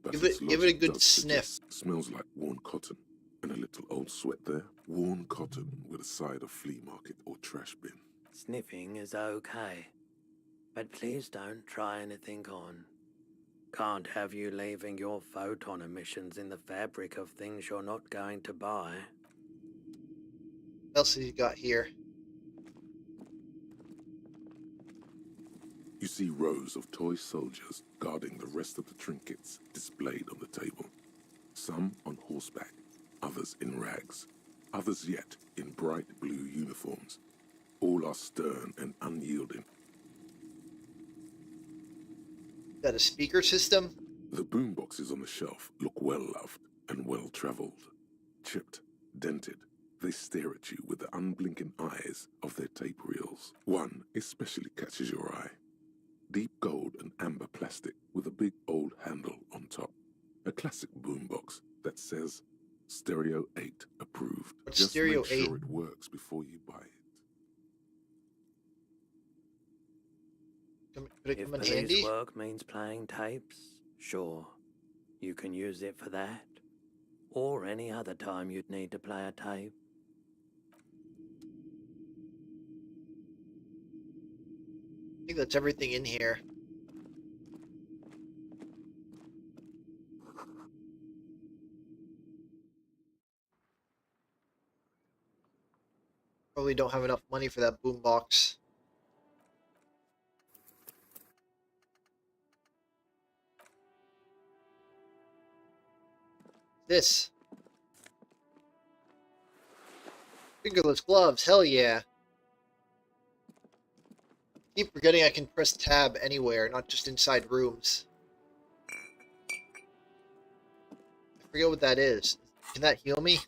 but Give its it a logic good does sniff. suggest smells like worn cotton, and a little old sweat there. Worn cotton with a side of flea market or trash bin. Sniffing is okay, but please don't try anything on. Can't have you leaving your photon emissions in the fabric of things you're not going to buy. What else has he got here? You see rows of toy soldiers guarding the rest of the trinkets displayed on the table. Some on horseback, others in rags, others yet in bright blue uniforms. All are stern and unyielding. Got a speaker system? The boomboxes on the shelf look well-loved and well-traveled. Chipped, dented, they stare at you with the unblinking eyes of their tape reels. One especially catches your eye. Deep gold and amber plastic with a big old handle on top. A classic boombox that says Stereo 8 approved. What's Just Stereo make sure 8? it works before you buy it. Could it If come in police handy? work means playing tapes, sure. You can use it for that. Or any other time you'd need to play a tape. I think that's everything in here. Probably don't have enough money for that boombox. This. Fingerless gloves, hell yeah. Keep forgetting I can press tab anywhere, not just inside rooms. I forget what that is. Can that heal me?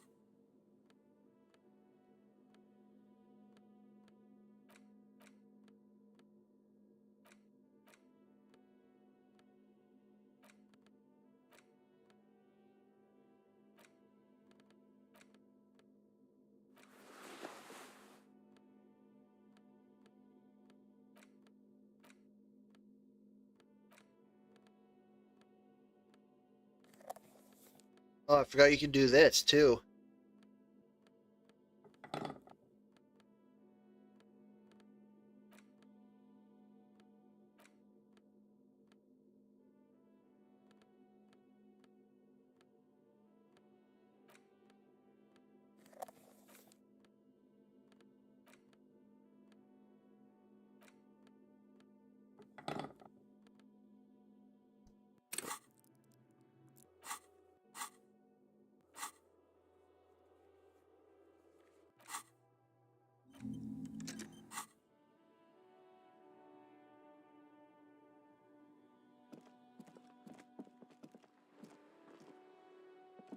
Oh, I forgot you can do this, too.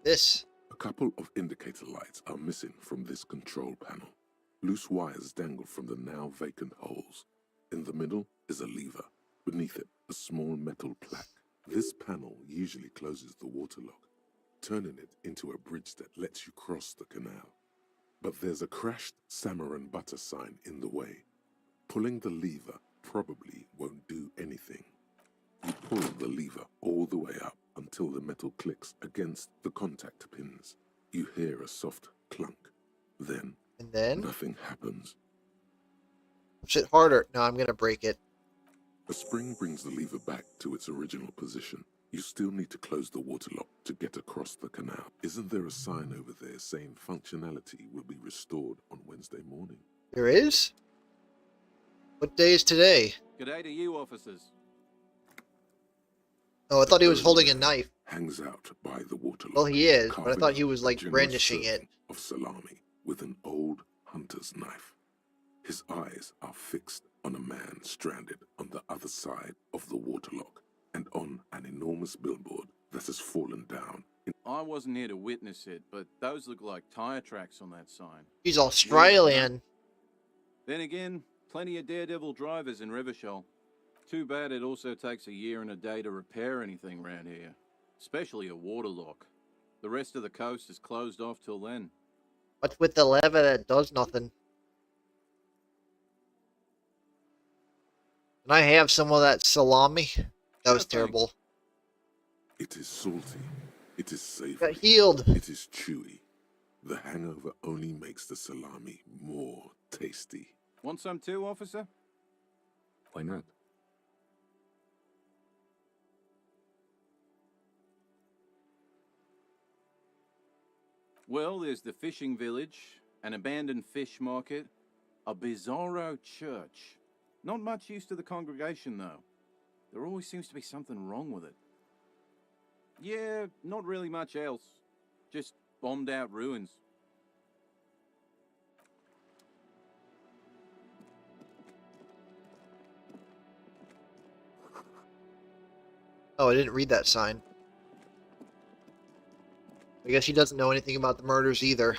This. A couple of indicator lights are missing from this control panel. Loose wires dangle from the now vacant holes. In the middle is a lever. Beneath it, a small metal plaque. This panel usually closes the waterlock, turning it into a bridge that lets you cross the canal. But there's a crashed salmon and butter sign in the way. Pulling the lever probably won't do anything. You pull the lever all the way up until the metal clicks against the contact pins. You hear a soft clunk. Then, And then? nothing happens. Push it harder. No, I'm gonna break it. A spring brings the lever back to its original position. You still need to close the waterlock to get across the canal. Isn't there a sign over there saying functionality will be restored on Wednesday morning? There is? What day is today? G'day to you, officers. Oh, I thought he was holding a knife. Hangs out by the waterlock. Well, he is, but I carving thought he was, a like, generous brandishing it. serving of salami with an old hunter's knife. His eyes are fixed on a man stranded on the other side of the waterlock and on an enormous billboard that has fallen down in I wasn't here to witness it, but those look like tire tracks on that sign. He's Australian. Then again, plenty of daredevil drivers in Revachol. Too bad it also takes a year and a day to repair anything around here, especially a water lock. The rest of the coast is closed off till then. What's with the lever that does nothing? Can I have some of that salami? That was thanks. terrible. It is salty. It is savory. Got healed. It is chewy. The hangover only makes the salami more tasty. Want some too, officer? Why not? Well, there's the fishing village, an abandoned fish market, a bizarro church. Not much use to the congregation, though. There always seems to be something wrong with it. Yeah, not really much else. Just bombed out ruins. Oh, I didn't read that sign. I guess he doesn't know anything about the murders either.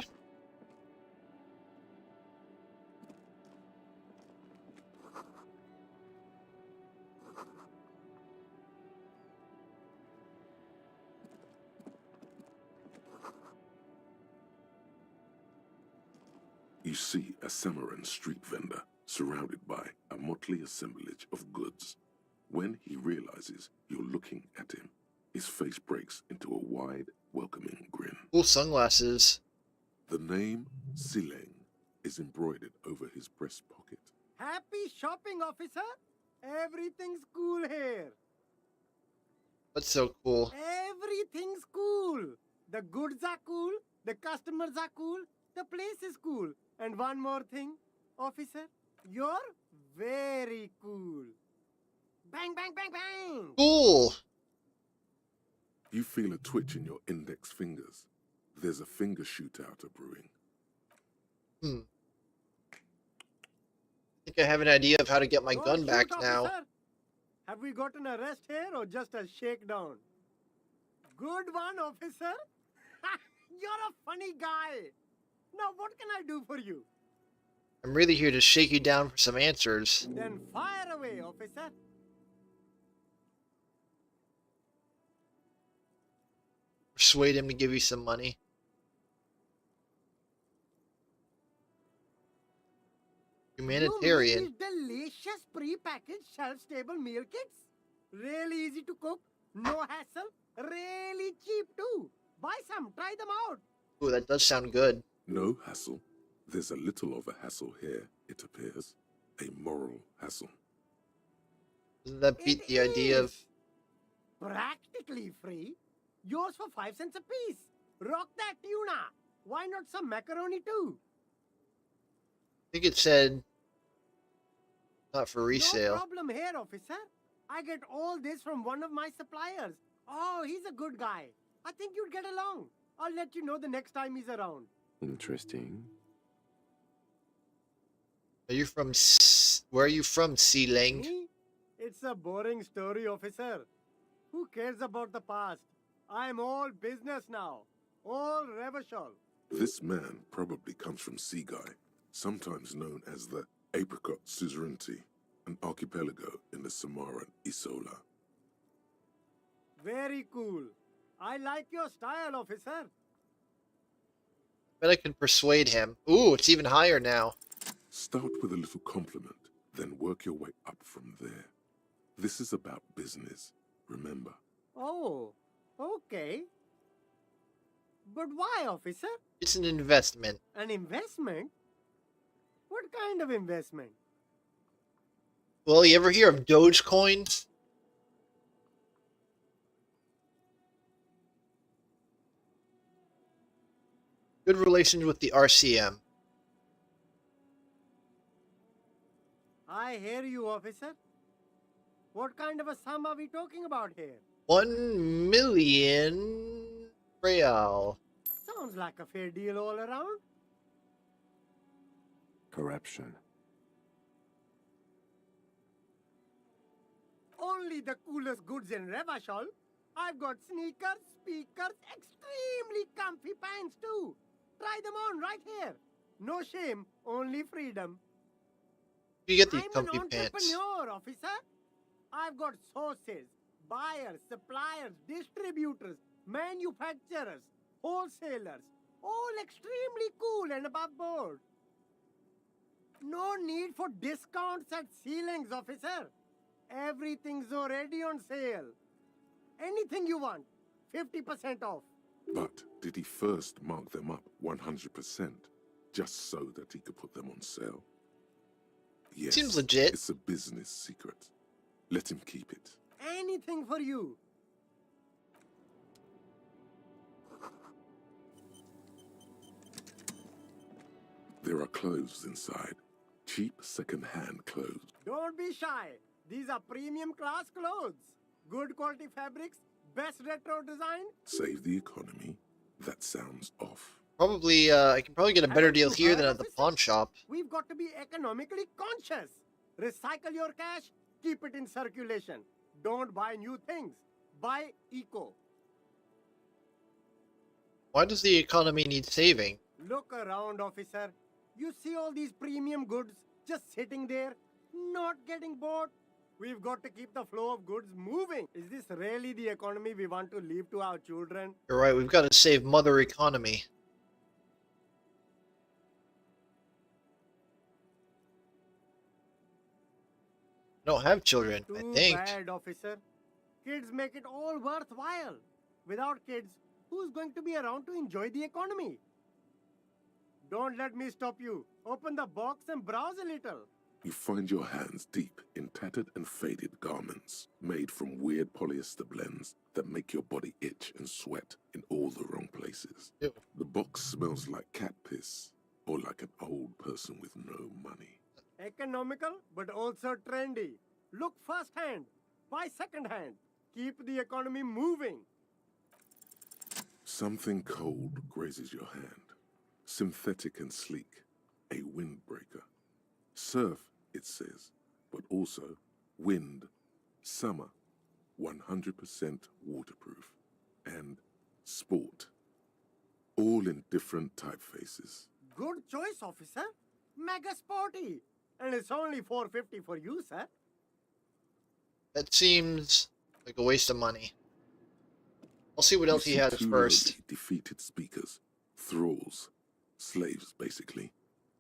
You see a Samaran street vendor surrounded by a motley assemblage of goods. When he realizes you're looking at him, his face breaks into a wide, welcoming grin. Cool sunglasses. The name Sileng is embroidered over his breast pocket. Happy shopping, officer. Everything's cool here. That's so cool. Everything's cool. The goods are cool. The customers are cool. The place is cool. And one more thing, officer. You're very cool. Bang, bang, bang, bang. Cool. You feel a twitch in your index fingers. There's a finger shootout brewing. I think I have an idea of how to get my Don't gun back shoot, now. officer. Have we got an arrest here or just a shakedown? Good one, officer. You're a funny guy. Now, what can I do for you? I'm really here to shake you down for some answers. Then fire away, officer. Persuade him to give you some money. Humanitarian. You mean delicious pre-packaged shelf-stable meal kits? Really easy to cook, no hassle, really cheap too. Buy some, try them out. Ooh, that does sound good. No hassle. There's a little of a hassle here, it appears. A moral hassle. Doesn't that beat It the idea of... is practically free. Yours for 5 cents a piece. Rock that tuna. Why not some macaroni too? I think it said... not for resale. No problem here, officer. I get all this from one of my suppliers. Oh, he's a good guy. I think you'd get along. I'll let you know the next time he's around. Interesting. Are you from... Where are you from, Sealing? Me? It's a boring story, officer. Who cares about the past? I'm all business now. All Revachol. This man probably comes from Seaguy, sometimes known as the Apricot Suzerainty, an archipelago in the Samaran Isola. Very cool. I like your style, officer. Bet I can persuade him. Ooh, it's even higher now. Start with a little compliment, then work your way up from there. This is about business, remember. Oh, okay. But why, officer? It's an investment. An investment? What kind of investment? Well, you ever hear of Dogecoin? Good relations with the RCM. I hear you, officer. What kind of a sum are we talking about here? 1 million real. Sounds like a fair deal all around. Corruption. Only the coolest goods in Revachol. I've got sneakers, speakers, extremely comfy pants too. Try them on right here. No shame, only freedom. You get these I'm comfy an pants. entrepreneur, officer. I've got sources, buyers, suppliers, distributors, manufacturers, wholesalers, all extremely cool and above board. No need for discounts at ceilings, officer. Everything's already on sale. Anything you want, 50% off. But did he first mark them up 100%, just so that he could put them on sale? Yes, Seems legit. It's a business secret. Let him keep it. Anything for you. There are clothes inside. Cheap second-hand clothes. Don't be shy. These are premium class clothes. Good quality fabrics, best retro design. Save the economy. That sounds off. Probably, I can probably get a better Haven't deal you here heard than of at the this? pawn shop. We've got to be economically conscious. Recycle your cash, keep it in circulation. Don't buy new things. Buy eco. Why does the economy need saving? Look around, officer. You see all these premium goods just sitting there, not getting bought. We've got to keep the flow of goods moving. Is this really the economy we want to leave to our children? You're right, we've got to save mother economy. I don't have children, I Too think. bad, officer. Kids make it all worthwhile. Without kids, who's going to be around to enjoy the economy? Don't let me stop you. Open the box and browse a little. You find your hands deep in tattered and faded garments made from weird polyester blends that make your body itch and sweat in all the wrong places. Ew. The box smells like cat piss or like an old person with no money. Economical, but also trendy. Look first-hand, buy second-hand. Keep the economy moving. Something cold grazes your hand. Synthetic and sleek. A windbreaker. Surf, it says, but also wind, summer, 100% waterproof, and sport. All in different typefaces. Good choice, officer. Mega sporty. And it's only $4.50 for you, sir. That seems like a waste of money. I'll see what else You he see has two first. lowly defeated speakers, thralls, slaves basically,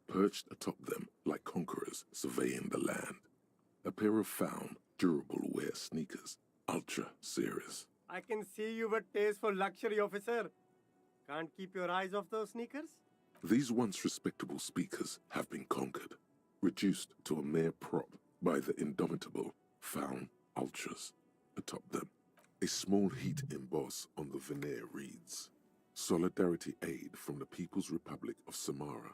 perched atop them like conquerors surveying the land. A pair of found, durable wear sneakers, ultra series. I can see you've a taste for luxury, officer. Can't keep your eyes off those sneakers? These once respectable speakers have been conquered, reduced to a mere prop by the indomitable found ultras atop them. A small heat emboss on the veneer reads, Solidarity Aid from the People's Republic of Samara.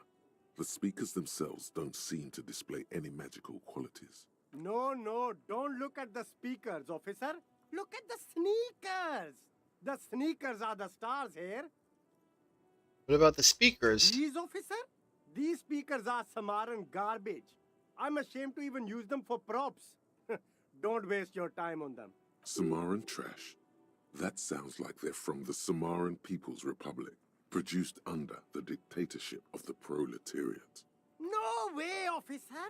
The speakers themselves don't seem to display any magical qualities. No, don't look at the speakers, officer. Look at the sneakers. The sneakers are the stars here. What about the speakers? These, officer? These speakers are Samaran garbage. I'm ashamed to even use them for props. Don't waste your time on them. Samaran trash? That sounds like they're from the Samaran People's Republic, produced under the dictatorship of the proletariat. No way, officer.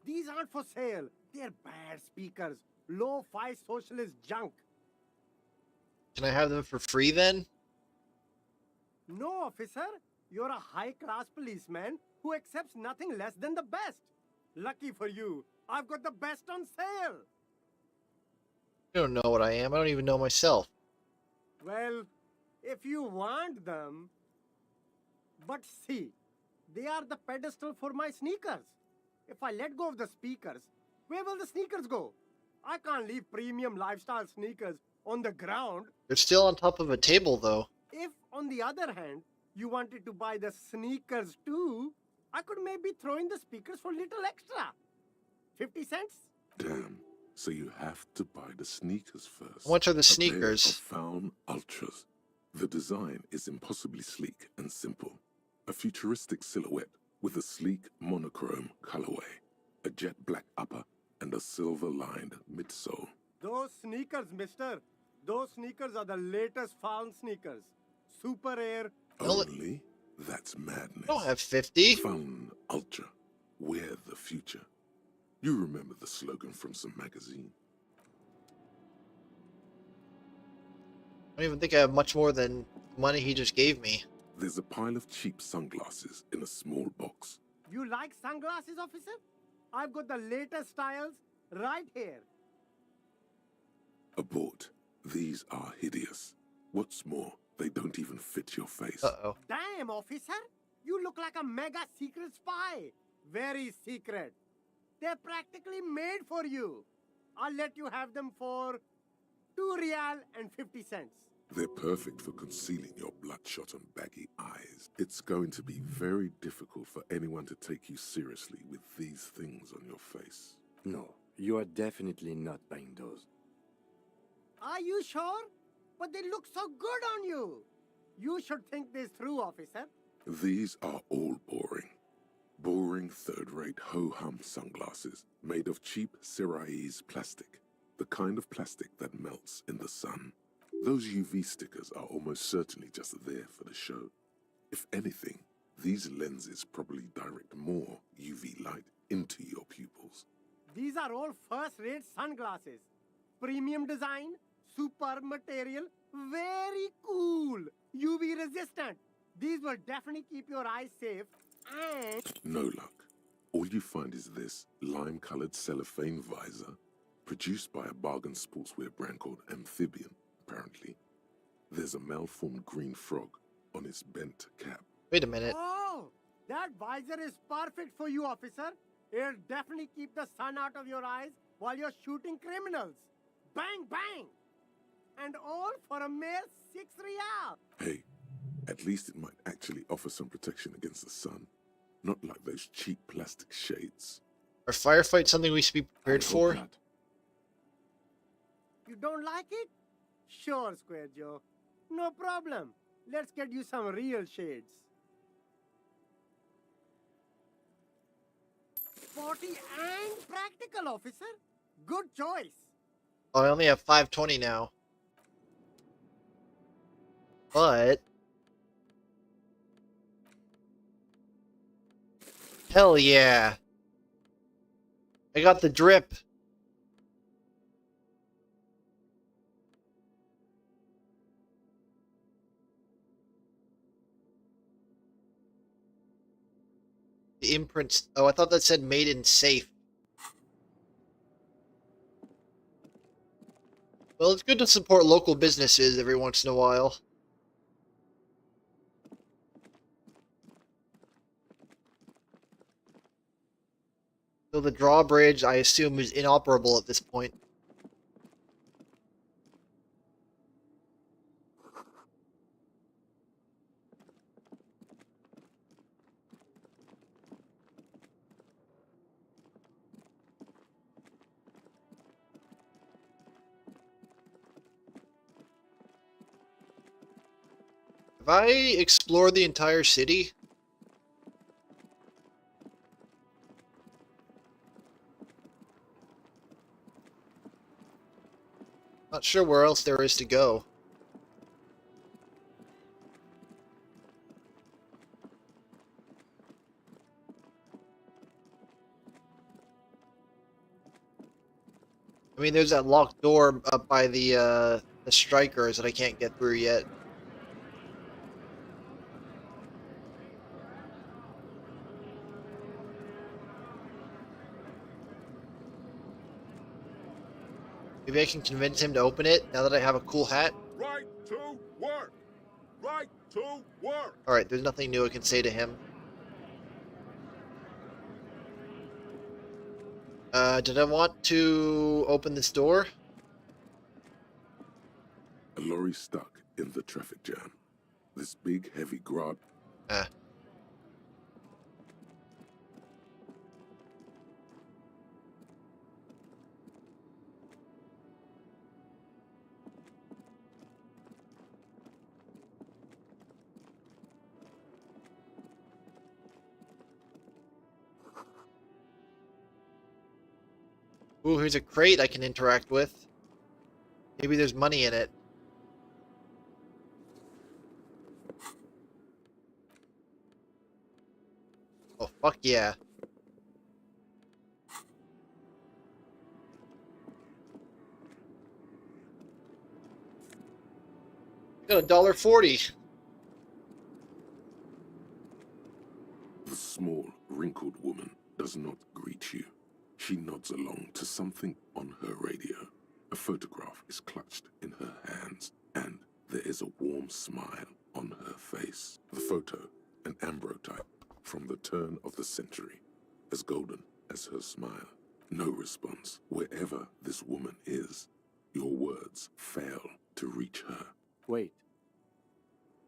These aren't for sale. They're bad speakers. Low-fi socialist junk. Can I have them for free then? No, officer. You're a high-class policeman who accepts nothing less than the best. Lucky for you, I've got the best on sale. You don't know what I am. I don't even know myself. Well, if you want them... But see, they are the pedestal for my sneakers. If I let go of the speakers, where will the sneakers go? I can't leave premium lifestyle sneakers on the ground. They're still on top of a table, though. If, on the other hand, you wanted to buy the sneakers too, I could maybe throw in the speakers for little extra. 50 cents? Damn. So you have to buy the sneakers first. How much are the A pair sneakers? of found ultras. The design is impossibly sleek and simple. A futuristic silhouette with a sleek monochrome colorway, a jet black upper, and a silver-lined midsole. Those sneakers, mister, Those sneakers are the latest Fallen sneakers. Super Air. Only? That's madness. I don't have 50. Fun Ultra. We're the future. You remember the slogan from some magazine? I don't even think I have much more than money he just gave me. There's a pile of cheap sunglasses in a small box. You like sunglasses, officer? I've got the latest styles right here. Abort. These are hideous. What's more, they don't even fit your face. Uh-oh. Damn, officer! You look like a mega secret spy. Very secret. They're practically made for you. I'll let you have them for 2 real and 50 cents. They're perfect for concealing your bloodshot and baggy eyes. It's going to be very difficult for anyone to take you seriously with these things on your face. No, you are definitely not buying those. Are you sure? But they look so good on you. You should think this through, officer. These are all boring. Boring third-rate ho-hum sunglasses made of cheap Syrahese plastic. The kind of plastic that melts in the sun. Those UV stickers are almost certainly just there for the show. If anything, these lenses probably direct more UV light into your pupils. These are all first-rate sunglasses. Premium design, super material, very cool. UV resistant. These will definitely keep your eyes safe and... No luck. All you find is this lime-colored cellophane visor, produced by a bargain sportswear brand called Amphibian, apparently. There's a malformed green frog on its bent cap. Wait a minute. Oh, that visor is perfect for you, officer. It'll definitely keep the sun out of your eyes while you're shooting criminals. Bang, bang! And all for a mere 6 real. Hey, at least it might actually offer some protection against the sun. Not like those cheap plastic shades. Are firefights something we should be prepared I hope for? not. You don't like it? Sure, Square Joe. No problem. Let's get you some real shades. Sporty and practical, officer. Good choice. Oh, I only have 520 now. But... hell yeah. I got the drip. The imprints. Oh, I thought that said made in safe. Well, it's good to support local businesses every once in a while. So the drawbridge, I assume, is inoperable at this point. Have I explored the entire city? Not sure where else there is to go. I mean, there's that locked door up by the strikers that I can't get through yet. Maybe I can convince him to open it now that I have a cool hat. Right to work! Right to work! Alright, there's nothing new I can say to him. Did I want to open this door? A lorry stuck in the traffic jam. This big, heavy grog. Ah. Ooh, here's a crate I can interact with. Maybe there's money in it. Oh, fuck yeah. Got $1.40. The small, wrinkled woman does not greet you. She nods along to something on her radio. A photograph is clutched in her hands, and there is a warm smile on her face. The photo, an ambrotype from the turn of the century, as golden as her smile. No response. Wherever this woman is, your words fail to reach her. Wait.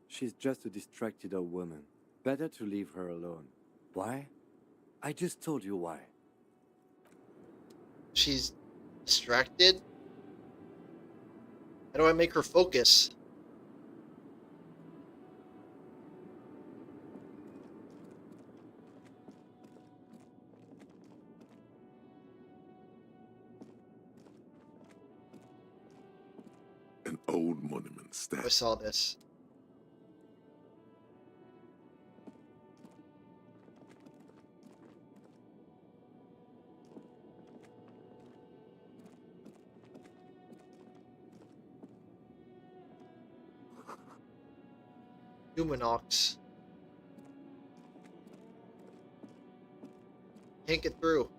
She's just a distracted old woman. Better to leave her alone. Why? I just told you why. She's distracted? How do I make her focus? An old monument I stands. saw this. Humanox. Can't get through.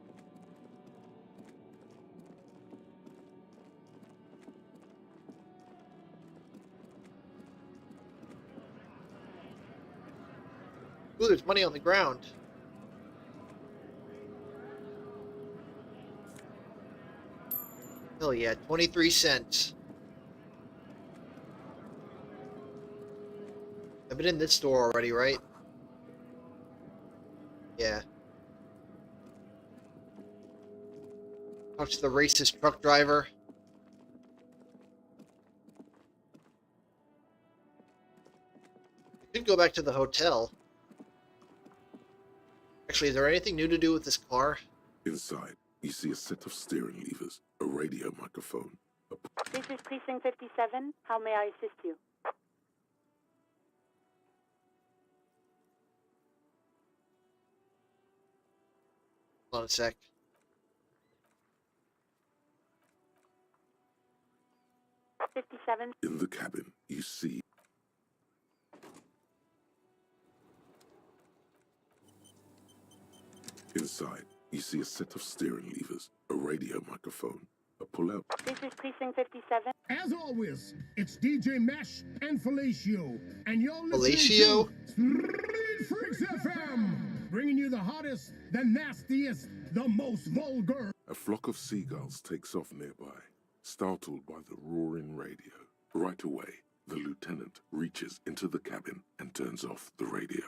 Ooh, there's money on the ground. Hell yeah, 23 cents. I've been in this store already, right? Yeah. Talk to the racist truck driver. I could go back to the hotel. Actually, is there anything new to do with this car? Inside, you see a set of steering levers, a radio microphone, This is Precinct 57. How may I assist you? Hold on a sec. In the cabin, you see inside, you see a set of steering levers, a radio microphone, a pull-out. This is Precinct 57. As always, it's DJ Mesh and Felicio, and you're Felicio? listening to Street Freaks FM, bringing you the hottest, the nastiest, the most vulgar. A flock of seagulls takes off nearby, startled by the roaring radio. Right away, the lieutenant reaches into the cabin and turns off the radio.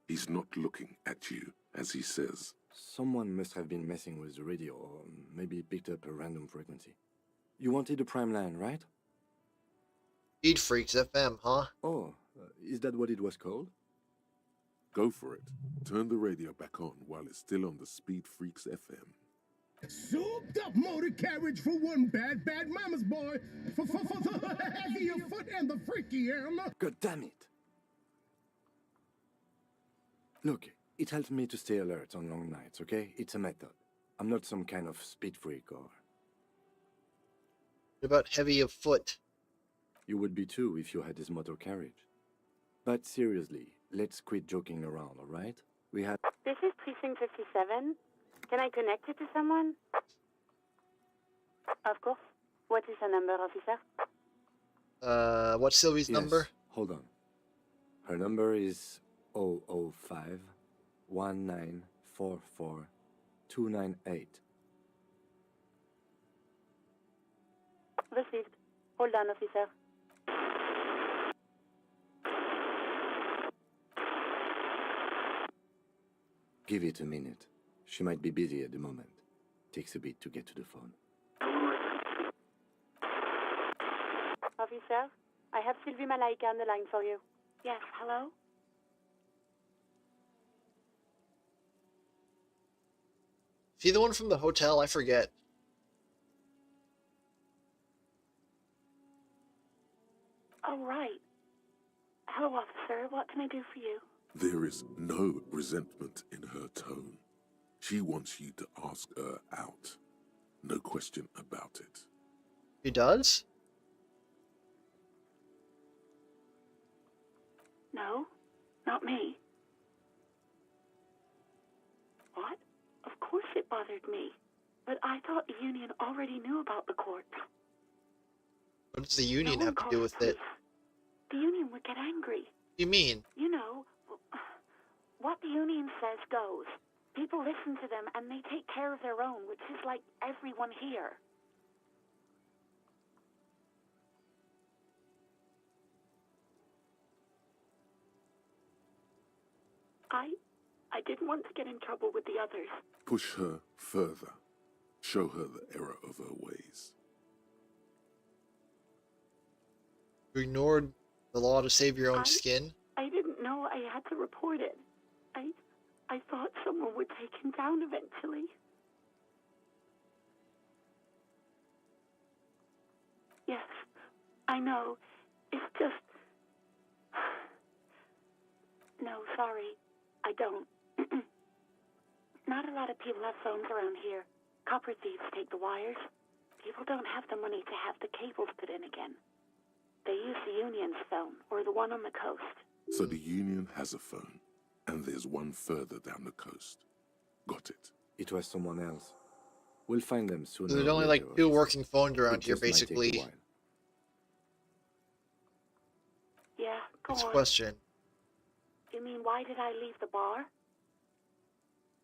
He's not looking at you as he says, Someone must have been messing with the radio, or maybe picked up a random frequency. You wanted a prime line, right? Speed Freaks FM, huh? Oh, is that what it was called? Go for it. Turn the radio back on while it's still on the Speed Freaks FM. Souped up motor carriage for one bad mama's boy, for the heavier foot and the freakier. God damn it! Look, it helps me to stay alert on long nights, okay? It's a method. I'm not some kind of speed freak or... What about heavy of foot? You would be too if you had this motor carriage. But seriously, let's quit joking around, alright? We have... This is Precinct 57. Can I connect you to someone? Of course. What is the number, officer? What's Sylvie's number? Hold on. Her number is 005 1944 298. Received. Hold on, officer. Give it a minute. She might be busy at the moment. Takes a bit to get to the phone. Officer, I have Sylvie Malaika on the line for you. Yes, hello? Is he the one from the hotel? I forget. Oh, right. Hello, officer. What can I do for you? There is no resentment in her tone. She wants you to ask her out. No question about it. He does? No, not me. What? Of course it bothered me. But I thought the union already knew about the court. What does the No union one have to calls do the with police. it? The union would get angry. What do you mean? You know, what the union says goes. People listen to them and they take care of their own, which is like everyone here. I didn't want to get in trouble with the others. Push her further. Show her the error of her ways. You ignored the law to save your own skin? I didn't know I had to report it. I thought someone would take him down eventually. Yes, I know. It's just... No, sorry. I don't. Not a lot of people have phones around here. Copper thieves take the wires. People don't have the money to have the cables put in again. They use the union's phone, or the one on the coast. So the union has a phone, and there's one further down the coast. Got it. It was someone else. We'll find them soon. There's only like 2 working phones around here, basically. Yeah, go Next on. question. You mean, why did I leave the bar?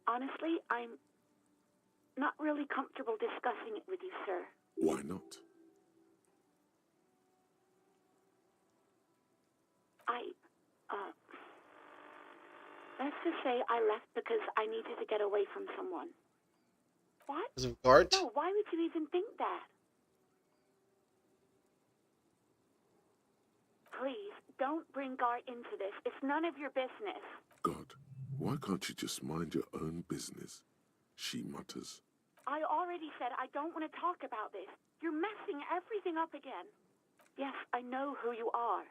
Honestly, I'm not really comfortable discussing it with you, sir. Why not? Let's just say I left because I needed to get away from someone. What? Because of Gart? No, why would you even think that? Please, don't bring Gart into this. It's none of your business. God, why can't you just mind your own business? She mutters. I already said I don't want to talk about this. You're messing everything up again. Yes, I know who you are.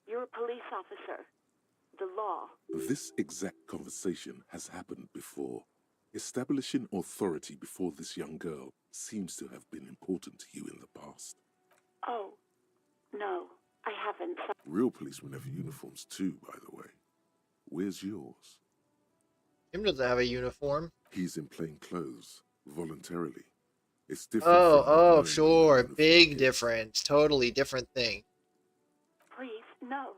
You're a police officer. The law. This exact conversation has happened before. Establishing authority before this young girl seems to have been important to you in the past. Oh, no, I haven't. Real policemen have uniforms too, by the way. Where's yours? Him doesn't have a uniform. He's in plain clothes, voluntarily. It's different. Oh, sure. Big difference. Totally different thing. Please, no.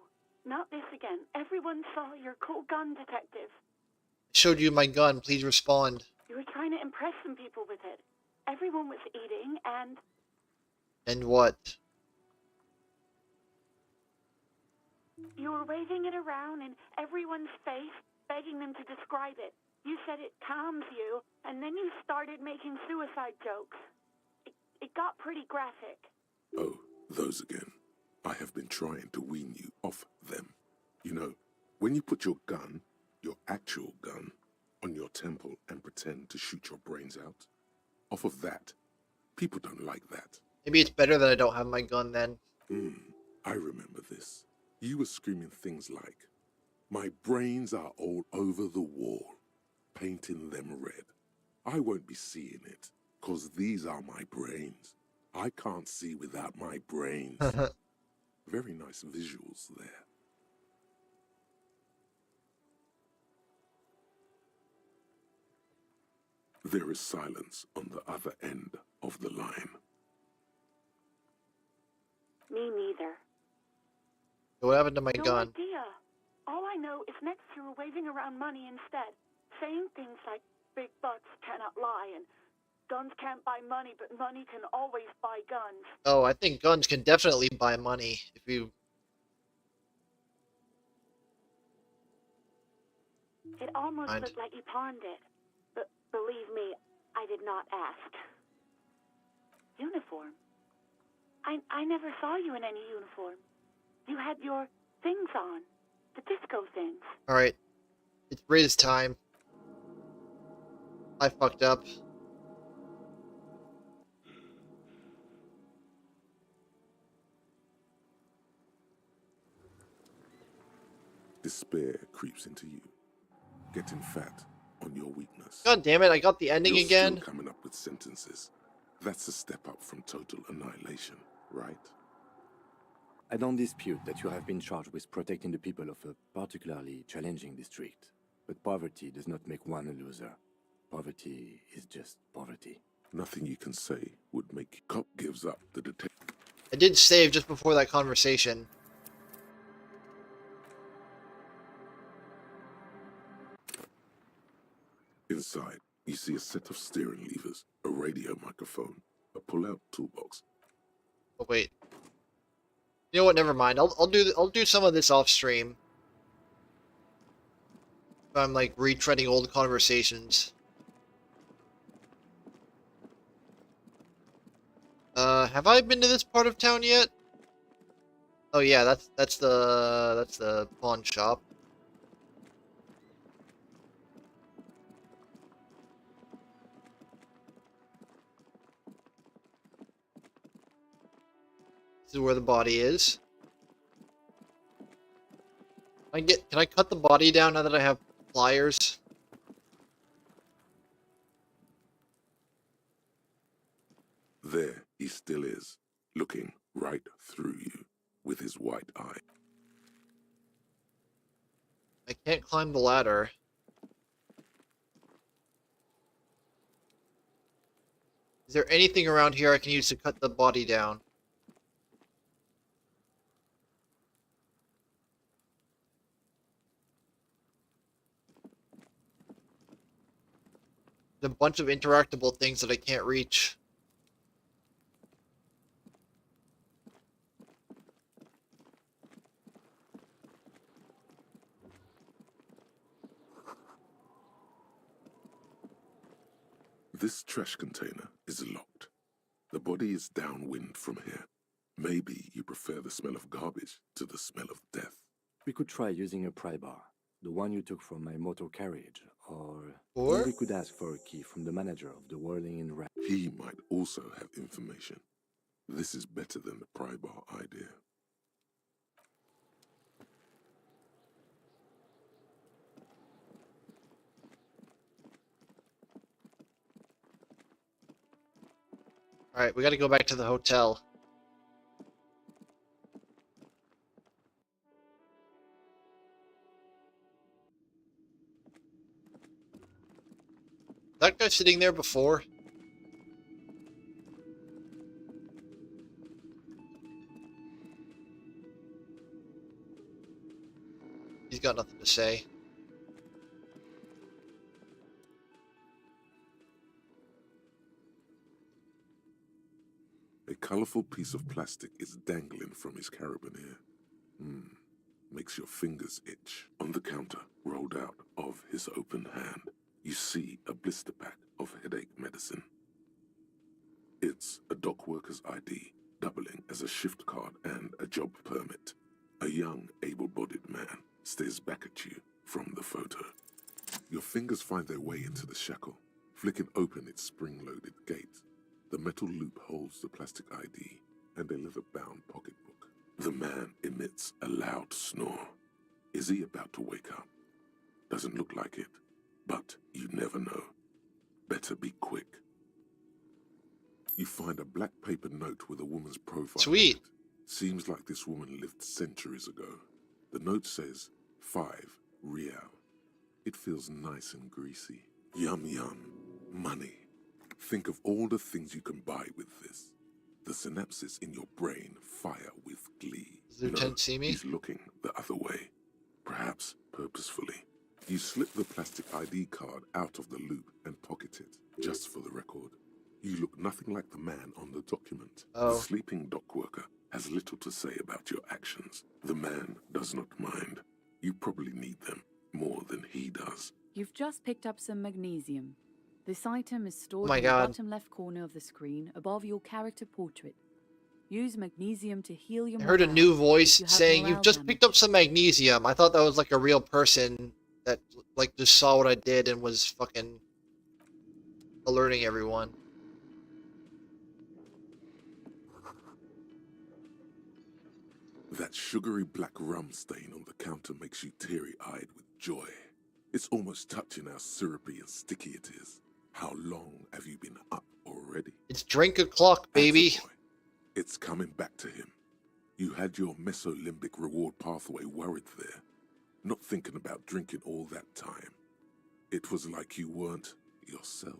Not this again. Everyone saw your cool gun, detective. I showed you my gun. Please respond. You were trying to impress some people with it. Everyone was eating, and... And what? You were waving it around in everyone's face, begging them to describe it. You said it calms you, and then you started making suicide jokes. It got pretty graphic. Oh, those again. I have been trying to wean you off them. You know, when you put your gun, your actual gun, on your temple and pretend to shoot your brains out, off of that, people don't like that. Maybe it's better that I don't have my gun then. I remember this. You were screaming things like, "My brains are all over the wall, painting them red. I won't be seeing it, 'cause these are my brains. I can't see without my brains." Very nice visuals there. There is silence on the other end of the line. Me neither. What happened to my No gun? idea. All I know is next you were waving around money instead, saying things like big bucks cannot lie and guns can't buy money, but money can always buy guns. Oh, I think guns can definitely buy money if you... It almost looked like you pawned it. But believe me, I did not ask. Uniform? I never saw you in any uniform. You had your things on. The disco things. Alright. It's Riz time. I fucked up. Despair creeps into you, getting fat on your weakness. God damn it, I got the ending You're again. still coming up with sentences. That's a step up from total annihilation, right? I don't dispute that you have been charged with protecting the people of a particularly challenging district. But poverty does not make one a loser. Poverty is just poverty. Nothing you can say would make cop gives up the detective. I did save just before that conversation. Inside, you see a set of steering levers, a radio microphone, a pull-out toolbox. Oh wait. You know what? Never mind. I'll do some of this off stream. If I'm like retreading old conversations. Have I been to this part of town yet? Oh yeah, that's the pawn shop. This is where the body is. Can I cut the body down now that I have pliers? There he still is, looking right through you with his white eye. I can't climb the ladder. Is there anything around here I can use to cut the body down? There's a bunch of interactable things that I can't reach. This trash container is locked. The body is downwind from here. Maybe you prefer the smell of garbage to the smell of death. We could try using a pry bar, the one you took from my motor carriage, or we could ask for a key from the manager of the Whirling in Rat. He might also have information. This is better than the pry bar idea. Alright, we gotta go back to the hotel. That guy sitting there before? He's got nothing to say. A colorful piece of plastic is dangling from his carabiner. Makes your fingers itch. On the counter, rolled out of his open hand, you see a blister pack of headache medicine. It's a dock worker's ID, doubling as a shift card and a job permit. A young, able-bodied man stares back at you from the photo. Your fingers find their way into the shackle, flicking open its spring-loaded gate. The metal loop holds the plastic ID and a leather-bound pocketbook. The man emits a loud snore. Is he about to wake up? Doesn't look like it, but you never know. Better be quick. You find a black paper note with a woman's profile. Sweet. on it. Seems like this woman lived centuries ago. The note says 5 real. It feels nice and greasy. Yum yum. Money. Think of all the things you can buy with this. The synapses in your brain fire with glee. Does the lieutenant see me? He's looking the other way. Perhaps purposefully. You slip the plastic ID card out of the loop and pocket it, just for the record. You look nothing like the man on the document. Oh. The sleeping dock worker has little to say about your actions. The man does not mind. You probably need them more than he does. You've just picked up some magnesium. This item is stored my in God. the bottom left corner of the screen above your character portrait. Use magnesium to heal your I heard a morale new if voice you have saying, morale "You've just damage." picked up some magnesium." I thought that was like a real person that like just saw what I did and was fucking alerting everyone. That sugary black rum stain on the counter makes you teary-eyed with joy. It's almost touching how syrupy and sticky it is. How long have you been up already? It's drink o'clock, baby. Answer, boy. It's coming back to him. You had your mesolimbic reward pathway worried there, not thinking about drinking all that time. It was like you weren't yourself.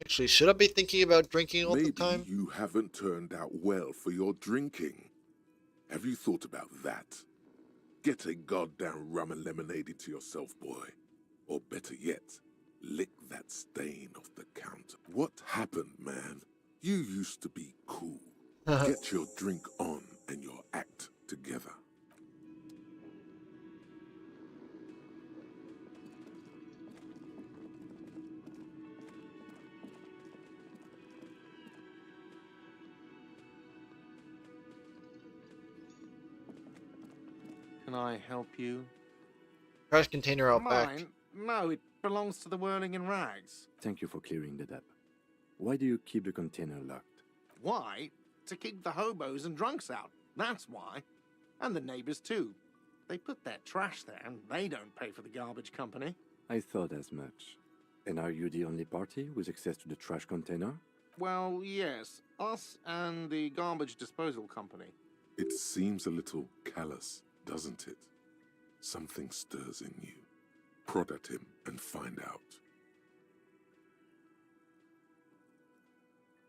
Actually, should I be thinking about drinking all Maybe the time? you haven't turned out well for your drinking. Have you thought about that? Get a goddamn rum and lemonade into yourself, boy. Or better yet, lick that stain off the counter. What happened, man? You used to be cool. Get your drink on and your act together. Can I help you? Trash container out back. Mine? No, it belongs to the Whirling in Rags. Thank you for clearing that up. Why do you keep the container locked? Why? To keep the hobos and drunks out. That's why. And the neighbors too. They put their trash there and they don't pay for the garbage company. I thought as much. And are you the only party with access to the trash container? Well, yes. Us and the garbage disposal company. It seems a little callous, doesn't it? Something stirs in you. Prod at him and find out.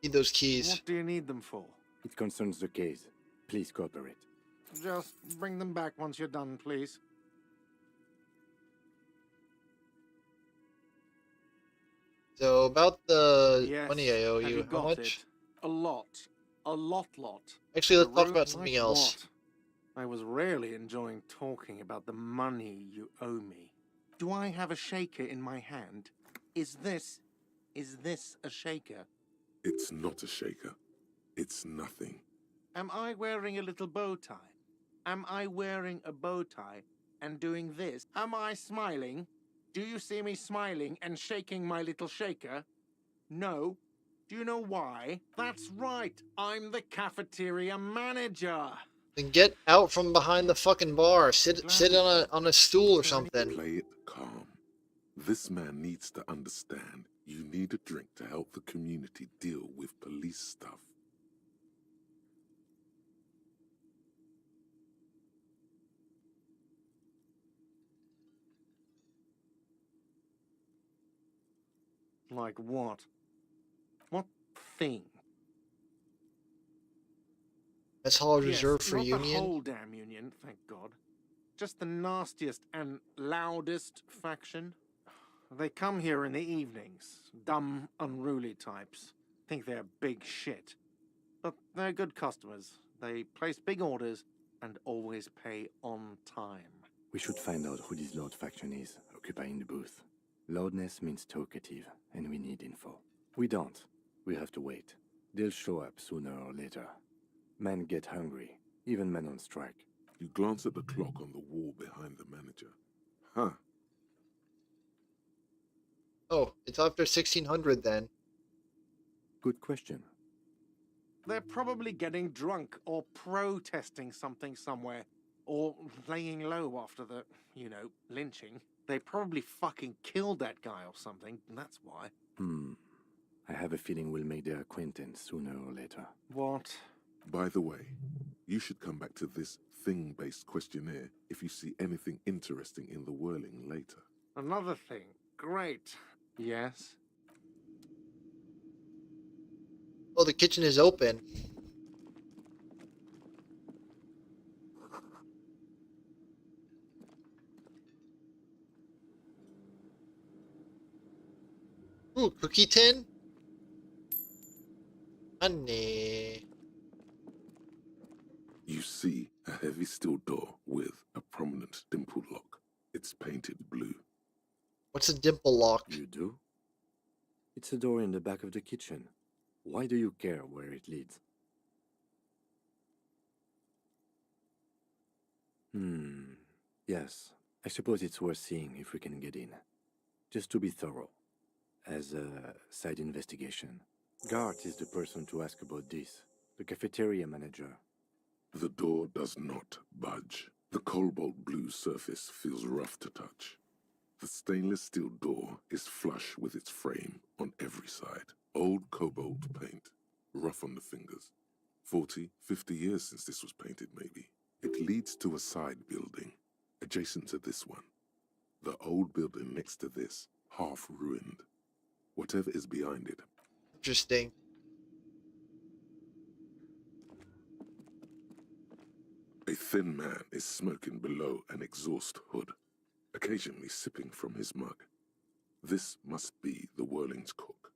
Need those keys. What do you need them for? It concerns the case. Please cooperate. Just bring them back once you're done, please. So about the Yes. money I owe Have you, how got much? it? A lot. A lot. Actually, let's The talk room- about something like else. what? I was really enjoying talking about the money you owe me. Do I have a shaker in my hand? Is this a shaker? It's not a shaker. It's nothing. Am I wearing a little bow tie? Am I wearing a bow tie and doing this? Am I smiling? Do you see me smiling and shaking my little shaker? No. Do you know why? That's right. I'm the cafeteria manager. Then get out from behind the fucking bar. Sit on a stool or something. Play it calm. This man needs to understand you need a drink to help the community deal with police stuff. Like what? What thing? That's Hall Yes, reserved for not Union. the whole damn Union, thank God. Just the nastiest and loudest faction. They come here in the evenings. Dumb, unruly types. Think they're big shit. But they're good customers. They place big orders and always pay on time. We should find out who this Lord faction is, occupying the booth. Loudness means talkative, and we need info. We don't. We have to wait. They'll show up sooner or later. Men get hungry, even men on strike. You glance at the clock on the wall behind the manager. Huh. Oh, it's after 1600 then. Good question. They're probably getting drunk or protesting something somewhere. Or laying low after the, lynching. They probably fucking killed that guy or something, and that's why. I have a feeling we'll make their acquaintance sooner or later. What? By the way, you should come back to this thing-based questionnaire if you see anything interesting in the whirling later. Another thing. Great. Yes? Oh, the kitchen is open. Ooh, cookie tin? Honey. You see a heavy steel door with a prominent dimple lock. It's painted blue. What's a dimple lock? You do? It's a door in the back of the kitchen. Why do you care where it leads? Yes. I suppose it's worth seeing if we can get in. Just to be thorough. As a side investigation. Gart is the person to ask about this. The cafeteria manager. The door does not budge. The cobalt blue surface feels rough to touch. The stainless steel door is flush with its frame on every side. Old cobalt paint, rough on the fingers. 40, 50 years since this was painted, maybe. It leads to a side building, adjacent to this one. The old building next to this, half ruined. Whatever is behind it. Interesting. A thin man is smoking below an exhaust hood, occasionally sipping from his mug. This must be the Whirling's cook.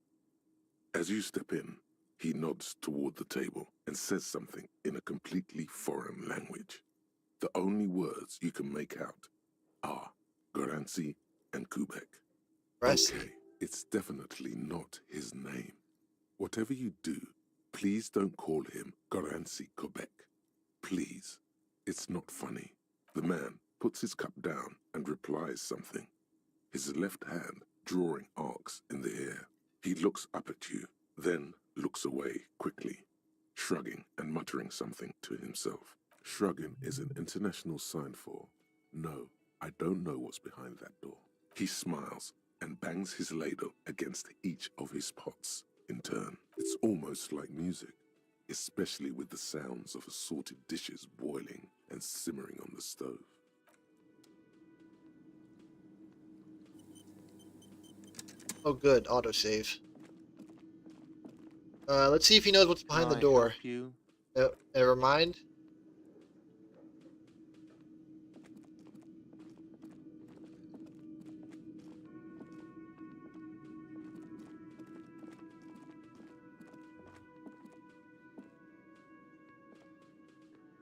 As you step in, he nods toward the table and says something in a completely foreign language. The only words you can make out are Garancy and Kubek. Okay, it's definitely not his name. Whatever you do, please don't call him Garancy Kubek. Please. It's not funny. The man puts his cup down and replies something, his left hand drawing arcs in the air. He looks up at you, then looks away quickly, shrugging and muttering something to himself. Shrugging is an international sign for, no, I don't know what's behind that door. He smiles and bangs his ladle against each of his pots in turn. It's almost like music, especially with the sounds of assorted dishes boiling and simmering on the stove. Oh, good. Autosave. Let's see if he knows what's behind the door. Help you? Never mind.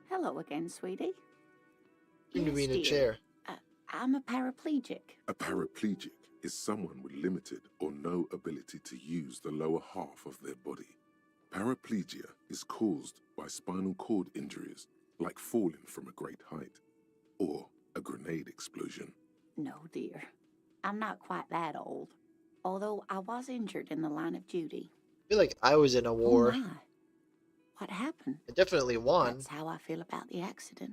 Hello again, sweetie. Seem to be in a dear. chair. I'm a paraplegic. A paraplegic is someone with limited or no ability to use the lower half of their body. Paraplegia is caused by spinal cord injuries, like falling from a great height, or a grenade explosion. No, dear. I'm not quite that old. Although I was injured in the line of duty. I feel like I was in a war. Oh my. What happened? I definitely won. That's how I feel about the accident.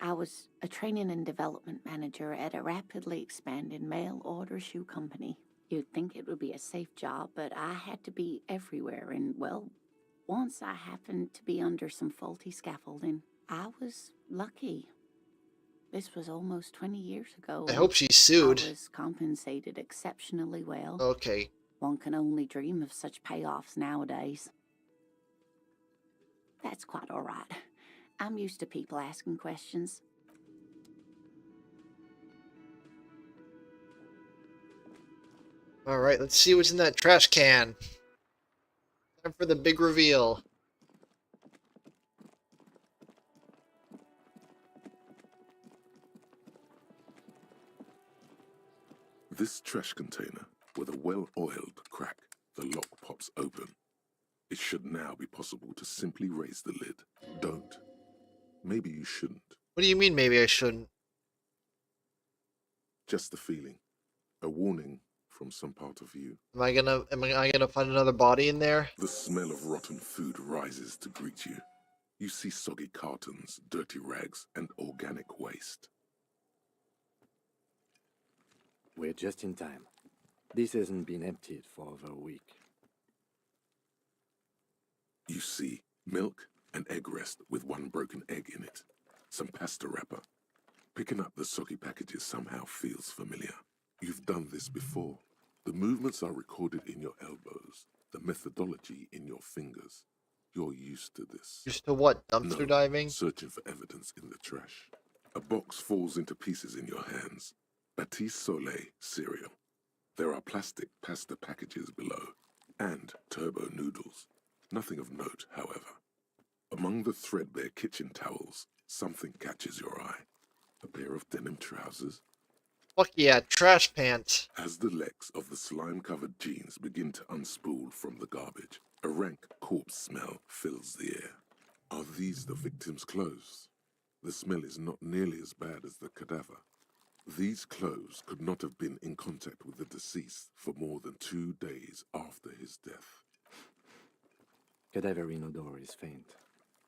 I was a training and development manager at a rapidly expanding mail order shoe company. You'd think it would be a safe job, but I had to be everywhere. And, well, once I happened to be under some faulty scaffolding. I was lucky. This was almost 20 years ago. I hope she sued. I was compensated exceptionally well. Okay. One can only dream of such payoffs nowadays. That's quite all right. I'm used to people asking questions. Alright, let's see what's in that trash can. Time for the big reveal. This trash container, with a well-oiled crack, the lock pops open. It should now be possible to simply raise the lid. Don't. Maybe you shouldn't. What do you mean maybe I shouldn't? Just a feeling. A warning from some part of you. Am I gonna find another body in there? The smell of rotten food rises to greet you. You see soggy cartons, dirty rags, and organic waste. We're just in time. This hasn't been emptied for over a week. You see milk and egg rest with one broken egg in it. Some pasta wrapper. Picking up the soggy packages somehow feels familiar. You've done this before. The movements are recorded in your elbows, the methodology in your fingers. You're used to this. Used to what? Dumpster diving? Searching for evidence in the trash. A box falls into pieces in your hands. Batiste Soleil cereal. There are plastic pasta packages below, and turbo noodles. Nothing of note, however. Among the threadbare kitchen towels, something catches your eye. A pair of denim trousers. Fuck yeah, trash pants. As the legs of the slime-covered jeans begin to unspool from the garbage, a rank corpse smell fills the air. Are these the victim's clothes? The smell is not nearly as bad as the cadaver. These clothes could not have been in contact with the deceased for more than 2 days after his death. Cadaverine odor is faint.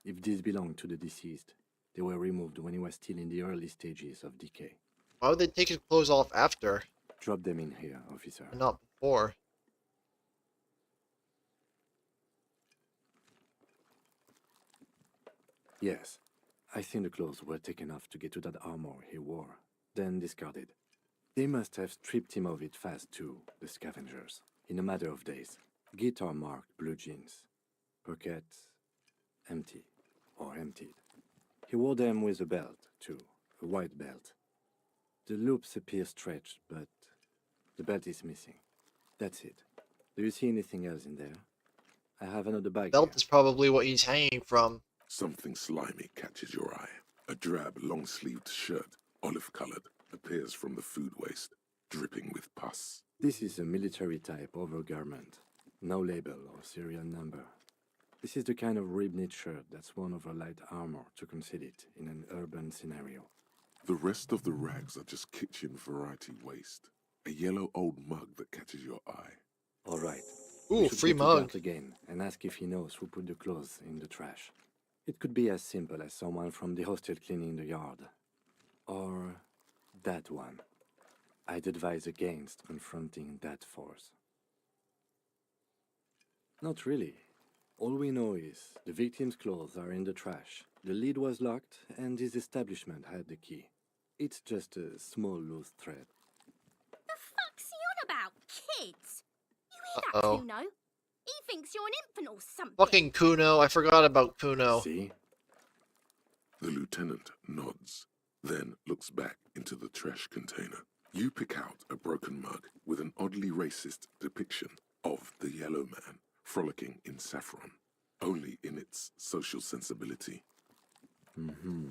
If these belong to the deceased, they were removed when he was still in the early stages of decay. Why would they take his clothes off after, Drop them in here, officer. and not before? Yes. I think the clothes were taken off to get to that armor he wore, then discarded. They must have stripped him of it fast too, the scavengers, in a matter of days. Guitar-marked blue jeans. Pockets empty, or emptied. He wore them with a belt, too, a white belt. The loops appear stretched, but the belt is missing. That's it. Do you see anything else in there? I have another bag Belt here. is probably what he's hanging from. Something slimy catches your eye. A drab, long-sleeved shirt, olive-colored, appears from the food waste, dripping with pus. This is a military-type overgarment. No label or serial number. This is the kind of rib-knit shirt that's worn over light armor to conceal it in an urban scenario. The rest of the rags are just kitchen variety waste. A yellow old mug that catches your eye. All right. Ooh, We should free get to mug. Galt again and ask if he knows who put the clothes in the trash. It could be as simple as someone from the hostel cleaning the yard. Or that one. I'd advise against confronting that force. Not really. All we know is the victim's clothes are in the trash. The lid was locked and his establishment had the key. It's just a small loose thread. The fuck's he on about? Kids? You hear Uh-oh. that, Kuno? He thinks you're an infant or something. Fucking Kuno. I forgot about Kuno. See? The lieutenant nods, then looks back into the trash container. You pick out a broken mug with an oddly racist depiction of the yellow man frolicking in saffron, only in its social sensibility. Mm-hmm.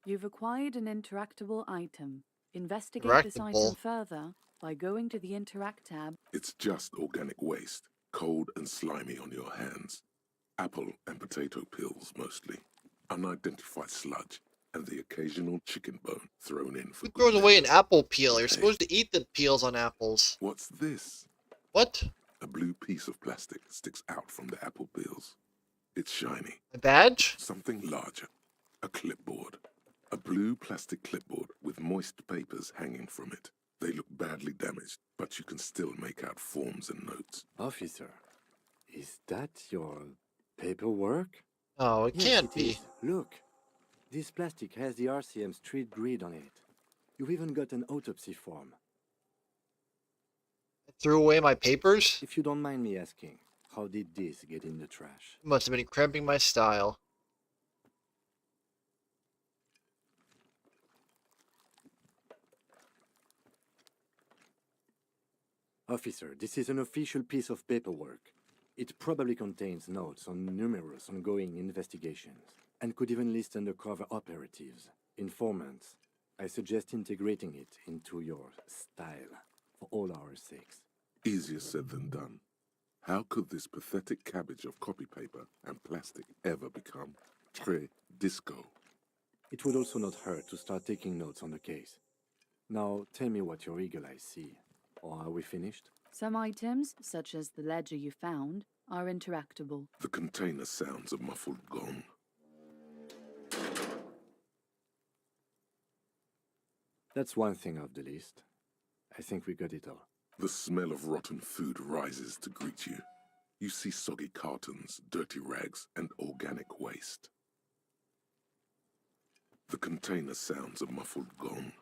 You've acquired an interactable item. Investigate this item Interactable. further by going to the Interact tab. It's just organic waste, cold and slimy on your hands. Apple and potato peels mostly. Unidentified sludge, and the occasional chicken bone thrown in for Who good throws away an measure. apple peel? You're Hey. supposed to eat the peels on apples. What's this? What? A blue piece of plastic sticks out from the apple peels. It's shiny. A badge? Something larger. A clipboard. A blue plastic clipboard with moist papers hanging from it. They look badly damaged, but you can still make out forms and notes. Officer, is that your paperwork? Oh, it Yes, can't it be. is. Look, this plastic has the RCM street grid on it. You've even got an autopsy form. I threw away my papers? If you don't mind me asking, how did this get in the trash? Must have been cramping my style. Officer, this is an official piece of paperwork. It probably contains notes on numerous ongoing investigations, and could even list undercover operatives, informants. I suggest integrating it into your style, for all our sakes. Easier said than done. How could this pathetic cabbage of copy paper and plastic ever become très disco? It would also not hurt to start taking notes on the case. Now, tell me what your eagle eyes see. Or are we finished? Some items, such as the ledger you found, are interactable. The container sounds a muffled gong. That's one thing off the list. I think we got it all. The smell of rotten food rises to greet you. You see soggy cartons, dirty rags, and organic waste. The container sounds a muffled gong.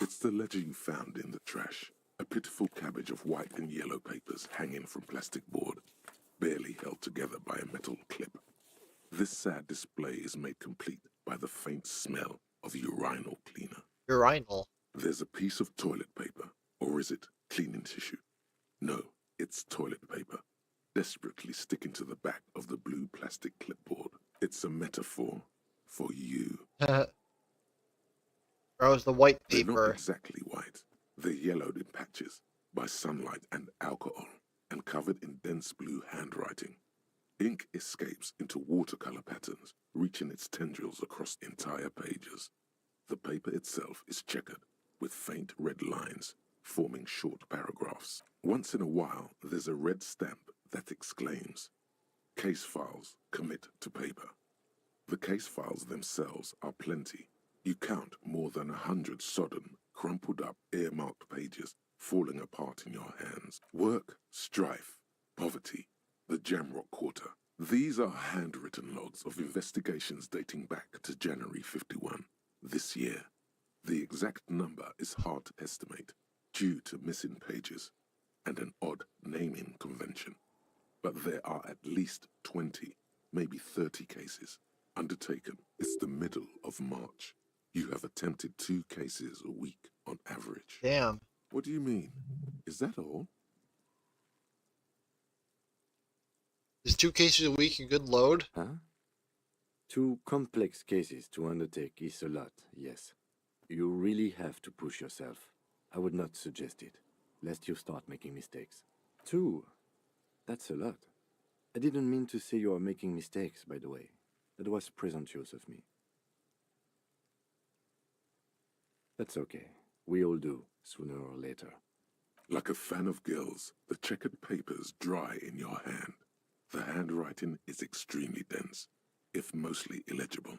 It's the ledger you found in the trash. A pitiful cabbage of white and yellow papers hanging from plastic board, barely held together by a metal clip. This sad display is made complete by the faint smell of urinal cleaner. Urinal? There's a piece of toilet paper, or is it cleaning tissue? No, it's toilet paper. desperately sticking to the back of the blue plastic clipboard. It's a metaphor for you. Browse the white They're not paper. exactly white. They're yellowed in patches by sunlight and alcohol, and covered in dense blue handwriting. Ink escapes into watercolor patterns, reaching its tendrils across entire pages. The paper itself is checkered, with faint red lines, forming short paragraphs. Once in a while, there's a red stamp that exclaims, "Case files commit to paper." The case files themselves are plenty. You count more than 100 sodden, crumpled up, earmarked pages falling apart in your hands. Work, strife, poverty, the Jamrock Quarter. These are handwritten logs of investigations dating back to January 51, this year. The exact number is hard to estimate, due to missing pages and an odd naming convention. But there are at least 20, maybe 30 cases undertaken. It's the middle of March. You have attempted 2 cases a week on average. Damn. What do you mean? Is that all? Is 2 cases a week a good load? Huh? 2 complex cases to undertake is a lot, yes. You really have to push yourself. I would not suggest it, lest you start making mistakes. 2? That's a lot. I didn't mean to say you are making mistakes, by the way. That was presumptuous of me. That's okay. We all do, sooner or later. Like a fan of gills, the checkered papers dry in your hand. The handwriting is extremely dense, if mostly illegible.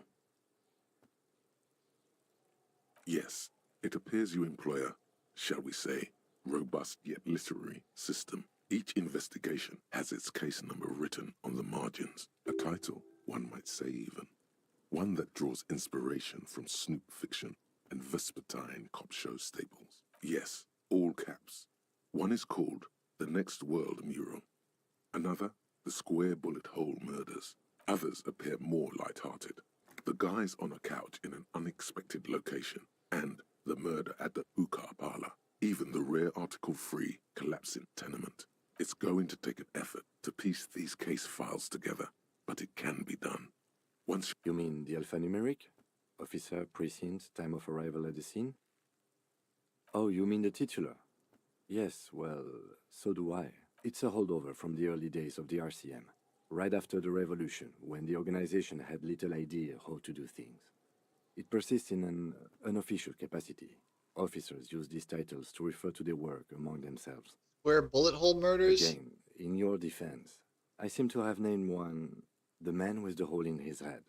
Yes, it appears you employ a, shall we say, robust yet literary system. Each investigation has its case number written on the margins, a title, one might say even. One that draws inspiration from snoop fiction and vespertine cop show staples. Yes, all caps. One is called The Next World Mural. Another, The Square Bullet Hole Murders. Others appear more light-hearted. The guys on a couch in an unexpected location, and The Murder at the Hookah Parlor. Even the rare article-free collapsing tenement. It's going to take an effort to piece these case files together, but it can be done. Once You mean the alphanumeric? Officer, precinct, time of arrival at the scene? Oh, you mean the titular? Yes, well, so do I. It's a holdover from the early days of the RCM, right after the revolution, when the organization had little idea how to do things. It persists in an unofficial capacity. Officers use these titles to refer to their work among themselves. Where bullet hole murders? Again, in your defense, I seem to have named one the man with the hole in his head.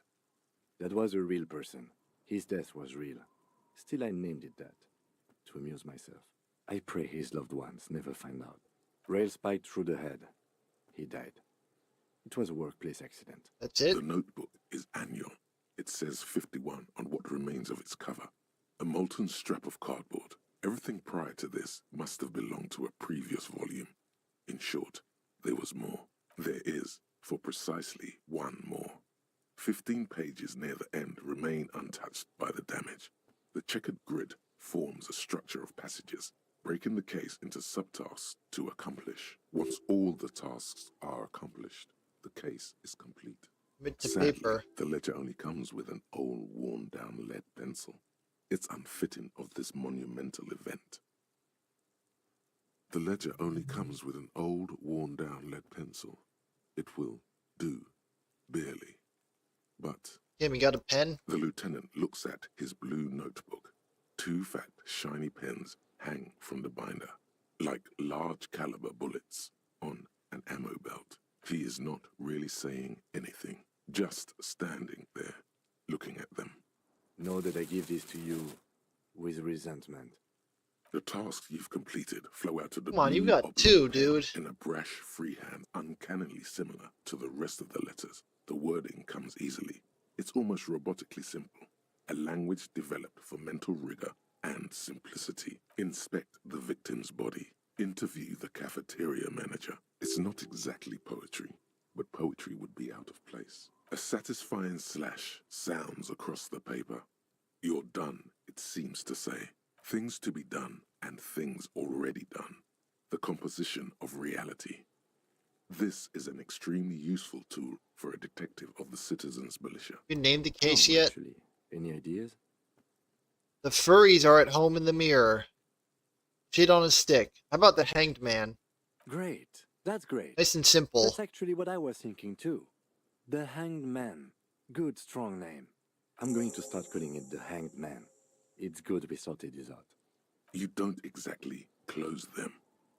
That was a real person. His death was real. Still, I named it that, to amuse myself. I pray his loved ones never find out. Rail spiked through the head. He died. It was a workplace accident. That's it? The notebook is annual. It says 51 on what remains of its cover. A molten strap of cardboard. Everything prior to this must have belonged to a previous volume. In short, there was more. There is, for precisely one more. 15 pages near the end remain untouched by the damage. The checkered grid forms a structure of passages, breaking the case into subtasks to accomplish. Once all the tasks are accomplished, the case is complete. Commit to Sadly, paper. the ledger only comes with an old, worn-down lead pencil. It's unfitting of this monumental event. The ledger only comes with an old, worn-down lead pencil. It will do, barely. But Kim, you got a pen? the lieutenant looks at his blue notebook. 2 fat, shiny pens hang from the binder, like large caliber bullets on an ammo belt. He is not really saying anything, just standing there, looking at them. Know that I give this to you with resentment. The tasks you've completed flow out to the Come on, you've blue got oblong 2, pen dude. in a brash freehand, uncannily similar to the rest of the letters. The wording comes easily. It's almost robotically simple. A language developed for mental rigor and simplicity. Inspect the victim's body. Interview the cafeteria manager. It's not exactly poetry, but poetry would be out of place. A satisfying slash sounds across the paper. You're done, it seems to say. Things to be done and things already done. The composition of reality. This is an extremely useful tool for a detective of the Citizens Militia. You named the No, case yet? actually. Any ideas? The furries are at home in the mirror. Shit on a stick. How about the hanged man? Great. That's great. Nice and simple. That's actually what I was thinking too. The Hanged Man. Good, strong name. I'm going to start calling it the Hanged Man. It's good we sorted this out. You don't exactly close them,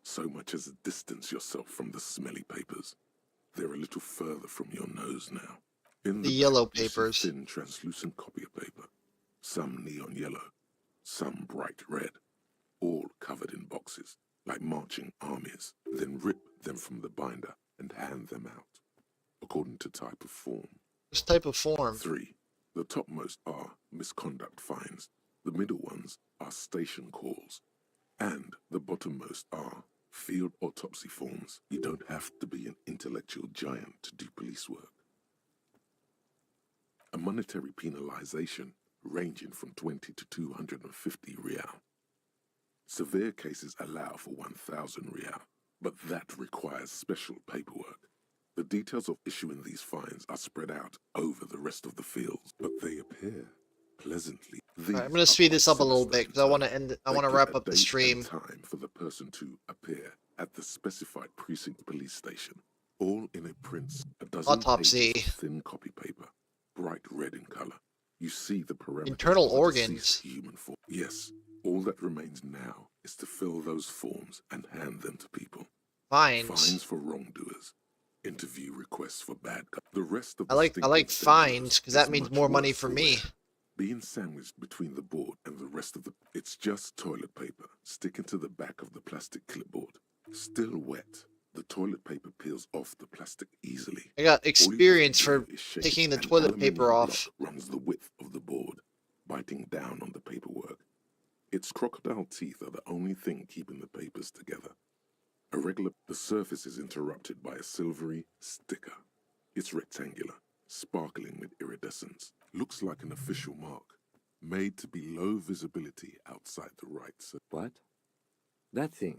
so much as distance yourself from the smelly papers. They're a little further from your nose now. In The back, yellow you see papers. thin, translucent copy of paper. Some neon yellow, some bright red, all covered in boxes, like marching armies. Then rip them from the binder and hand them out, according to type of form. This type of form. 3. The topmost are misconduct fines. The middle ones are station calls. And the bottommost are field autopsy forms. You don't have to be an intellectual giant to do police work. A monetary penalization ranging from 20 to 250 real. Severe cases allow for 1,000 real, but that requires special paperwork. The details of issuing these fines are spread out over the rest of the fields, but they appear pleasantly. Alright, I'm gonna speed this up a little bit because I want to end. I want to wrap up the stream. Time for the person to appear at the specified precinct police station, all in a prints, a dozen Autopsy. pages of thin copy paper, bright red in color. You see the parameters Internal of the organs. deceased human form. Yes, all that remains now is to fill those forms and hand them to people. Fines. Fines for wrongdoers. Interview requests for bad guys. The rest of the I like stinking fines because that is means much more money worse for for me. wear. Being sandwiched between the board and the rest of the... It's just toilet paper sticking to the back of the plastic clipboard. Still wet, the toilet paper peels off the plastic easily. I got All you have to experience do for is shake taking the an toilet paper aluminium off. block runs the width of the board, biting down on the paperwork. Its crocodile teeth are the only thing keeping the papers together. The surface is interrupted by a silvery sticker. It's rectangular, sparkling with iridescence. Looks like an official mark, made to be low visibility outside the right. What? That thing.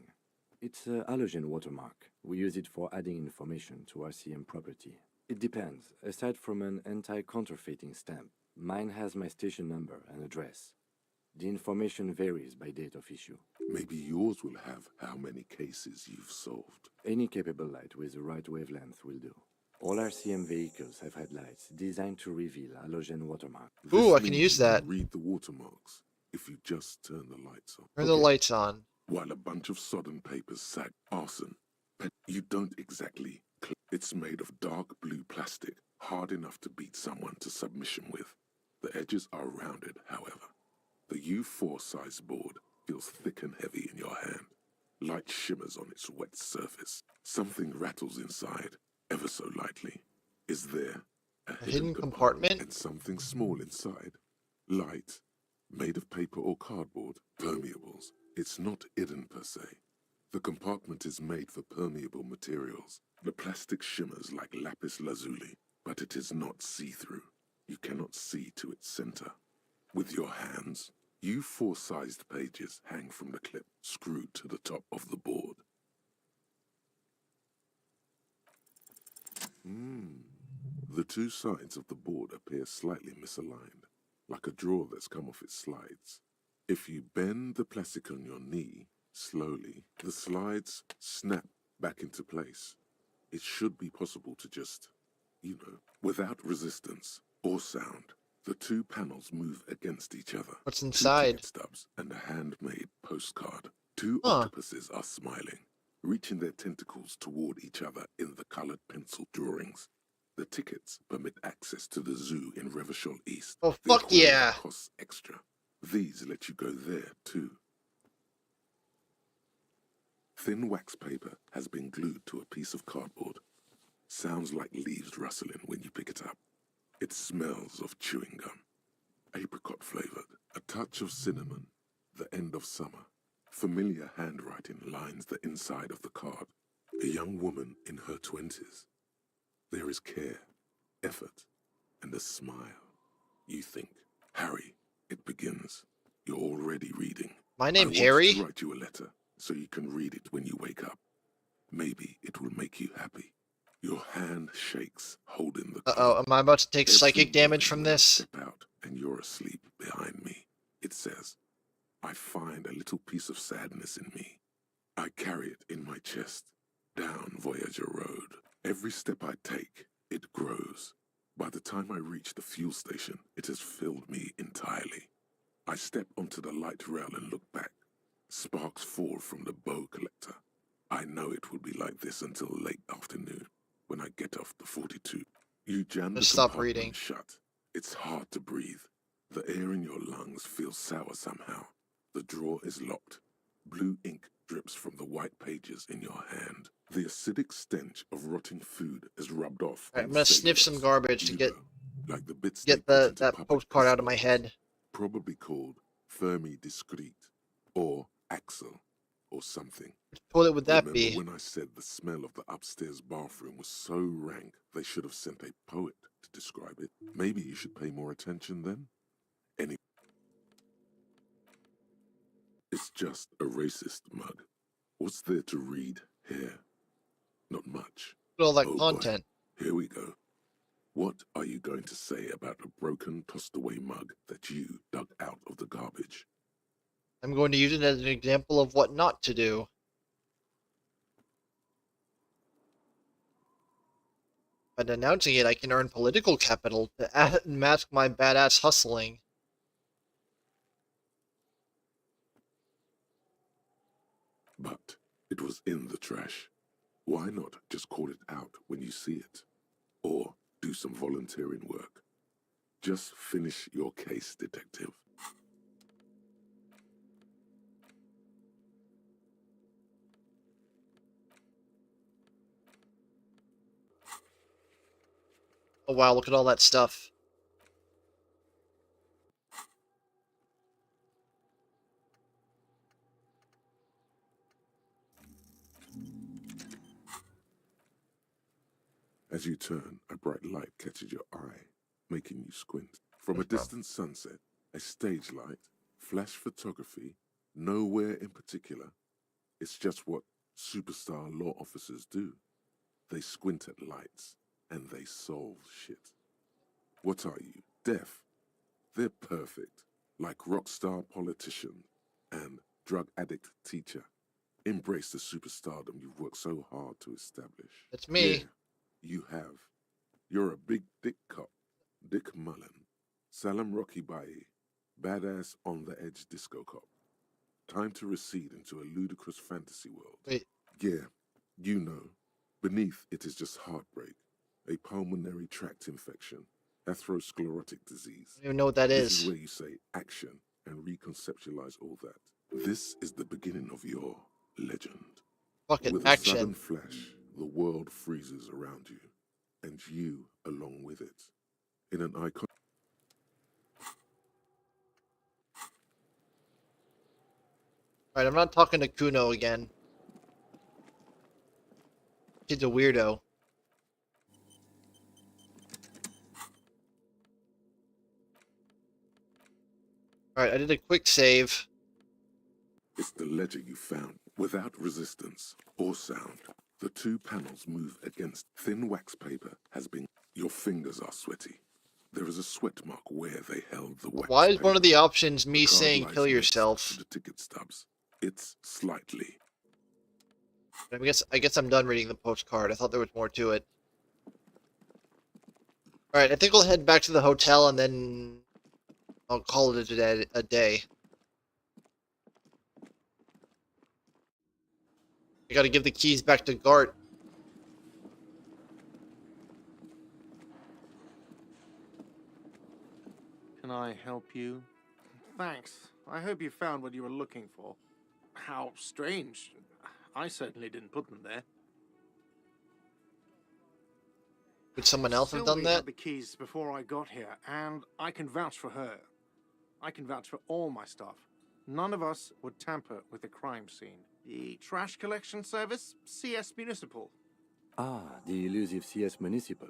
It's a halogen watermark. We use it for adding information to RCM property. It depends. Aside from an anti-counterfeiting stamp, mine has my station number and address. The information varies by date of issue. Maybe yours will have how many cases you've solved. Any capable light with the right wavelength will do. All RCM vehicles have had lights designed to reveal halogen watermark. Ooh, I can use that. Read the watermarks if you just turn the lights on. Turn the lights on. While a bunch of sodden papers sag. Arson. You don't exactly. It's made of dark blue plastic, hard enough to beat someone to submission with. The edges are rounded, however. The U4 size board feels thick and heavy in your hand. Light shimmers on its wet surface. Something rattles inside, ever so lightly. Is there a hidden compartment? And something small inside. Light, made of paper or cardboard, permeables. It's not hidden per se. The compartment is made for permeable materials. The plastic shimmers like lapis lazuli, but it is not see-through. You cannot see to its center. With your hands, U4 sized pages hang from the clip screwed to the top of the board. The two sides of the board appear slightly misaligned, like a drawer that's come off its slides. If you bend the plastic on your knee slowly, the slides snap back into place. It should be possible to just, without resistance or sound. The two panels move against each other. What's Two inside? ticket stubs and a handmade postcard. Two octopuses are smiling, reaching their tentacles toward each other in the colored pencil drawings. The tickets permit access to the zoo in Revachol East. Oh, fuck yeah! Costs extra. These let you go there, too. Thin wax paper has been glued to a piece of cardboard. Sounds like leaves rustling when you pick it up. It smells of chewing gum. Apricot flavored. A touch of cinnamon. The end of summer. Familiar handwriting lines the inside of the card. A young woman in her 20s. There is care, effort, and a smile. You think, Harry, it begins. You're already reading. My name I Harry? want to write you a letter so you can read it when you wake up. Maybe it will make you happy. Your hand shakes, holding the Uh-oh, card. am I about to take Every psychic damage morning from when I this? step out and you're asleep behind me, it says, I find a little piece of sadness in me. I carry it in my chest, down Voyager Road. Every step I take, it grows. By the time I reach the fuel station, it has filled me entirely. I step onto the light rail and look back. Sparks fall from the bow collector. I know it will be like this until late afternoon, when I get off the 42. You jam the Stop compartment reading. shut. It's hard to breathe. The air in your lungs feels sour somehow. The drawer is locked. Blue ink drips from the white pages in your hand. The acidic stench of rotting food is rubbed off. Right, I'm gonna sniff some garbage to get like the bits they put into that puppet postcard out of my pistols, head. probably called Fermi Discrete or Axel or something. Which toilet would that Remember be? when I said the smell of the upstairs bathroom was so rank they should have sent a poet to describe it? Maybe you should pay more attention then? Anyway, it's just a racist mug. What's there to read here? Not much. All that Oh content. boy, here we go. What are you going to say about a broken, tossed-away mug that you dug out of the garbage? I'm going to use it as an example of what not to do. By denouncing it, I can earn political capital to mask my badass hustling. But it was in the trash. Why not just call it out when you see it? Or do some volunteering work. Just finish your case, detective. Oh wow, look at all that stuff. As you turn, a bright light catches your eye, making you squint. From a distant sunset, a stage light, flash photography, nowhere in particular. It's just what superstar law officers do. They squint at lights, and they solve shit. What are you, deaf? They're perfect, like rock star politician and drug addict teacher. Embrace the superstardom you've worked so hard to establish. That's me. Yeah, you have. You're a big dick cop, Dick Mullen, Salam Rocky Bayi, badass on the edge disco cop. Time to recede into a ludicrous fantasy world. Wait. Yeah, you know. Beneath it is just heartbreak, a pulmonary tract infection, atherosclerotic disease. I don't even know what that This is. is where you say action and reconceptualize all that. This is the beginning of your legend. Fuck it, With action. a sudden flash, the world freezes around you, and you along with it. In an icon. Alright, I'm not talking to Kuno again. Kid's a weirdo. Alright, I did a quick save. It's the ledger you found, without resistance or sound. The two panels move against thin wax paper has been... Your fingers are sweaty. There is a sweat mark where they held the wax Why is paper. one of the options me The card saying lies kill next yourself? to the ticket stubs. It's slightly. I guess I'm done reading the postcard. I thought there was more to it. Alright, I think we'll head back to the hotel and then I'll call it a day. I gotta give the keys back to Gart. Can I help you? Thanks. I hope you found what you were looking for. How strange. I certainly didn't put them there. Would someone else have done Sylvie that? had the keys before I got here, and I can vouch for her. I can vouch for all my staff. None of us would tamper with the crime scene. The trash collection service, CS Municipal. Ah, the elusive CS Municipal.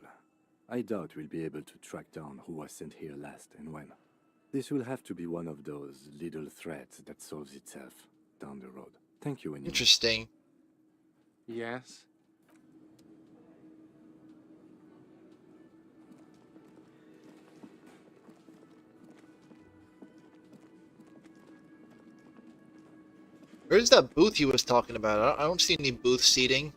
I doubt we'll be able to track down who was sent here last and when. This will have to be one of those little threads that solves itself down the road. Thank you anyway. Interesting. Yes? Where's that booth he was talking about? I don't see any booth seating.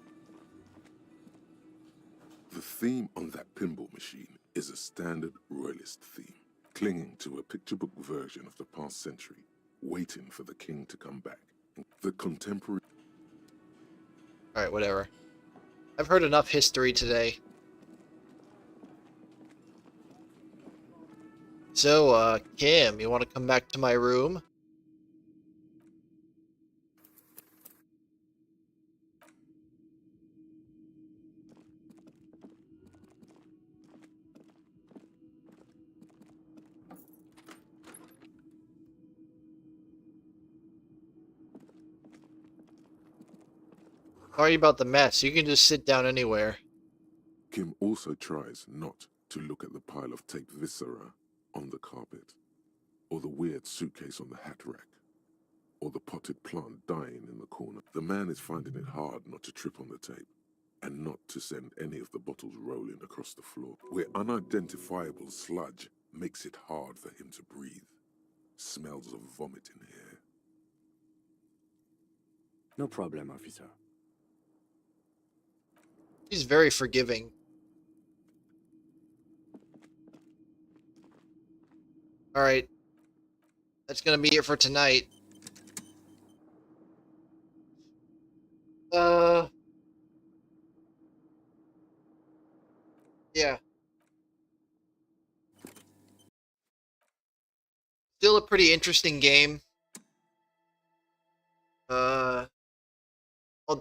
The theme on that pinball machine is a standard royalist theme, clinging to a picture book version of the past century, waiting for the king to come back. The contemporary... Alright, whatever. I've heard enough history today. So, Kim, you want to come back to my room? Sorry about the mess. You can just sit down anywhere. Kim also tries not to look at the pile of taped viscera on the carpet, or the weird suitcase on the hat rack, or the potted plant dying in the corner. The man is finding it hard not to trip on the tape, and not to send any of the bottles rolling across the floor, where unidentifiable sludge makes it hard for him to breathe. Smells of vomit in here. No problem, officer. He's very forgiving. Alright. That's gonna be it for tonight. Yeah. Still a pretty interesting game. I'll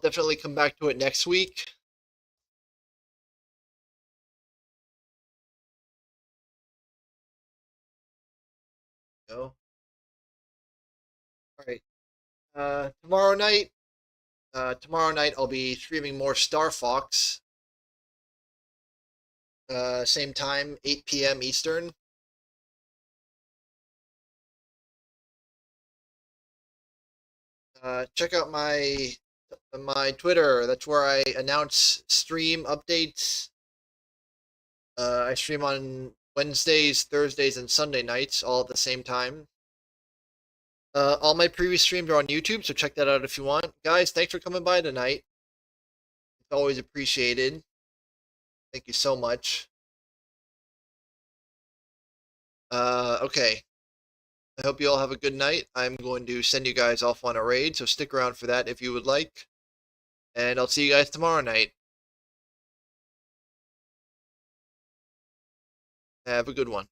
definitely come back to it next week. Go. Alright. Tomorrow night I'll be streaming more Star Fox. Same time, 8 p.m. Eastern. Check out my Twitter. That's where I announce stream updates. I stream on Wednesdays, Thursdays, and Sunday nights, all at the same time. All my previous streams are on YouTube, so check that out if you want. Guys, thanks for coming by tonight. It's always appreciated. Thank you so much. Okay. I hope you all have a good night. I'm going to send you guys off on a raid, so stick around for that if you would like. And I'll see you guys tomorrow night. Have a good one.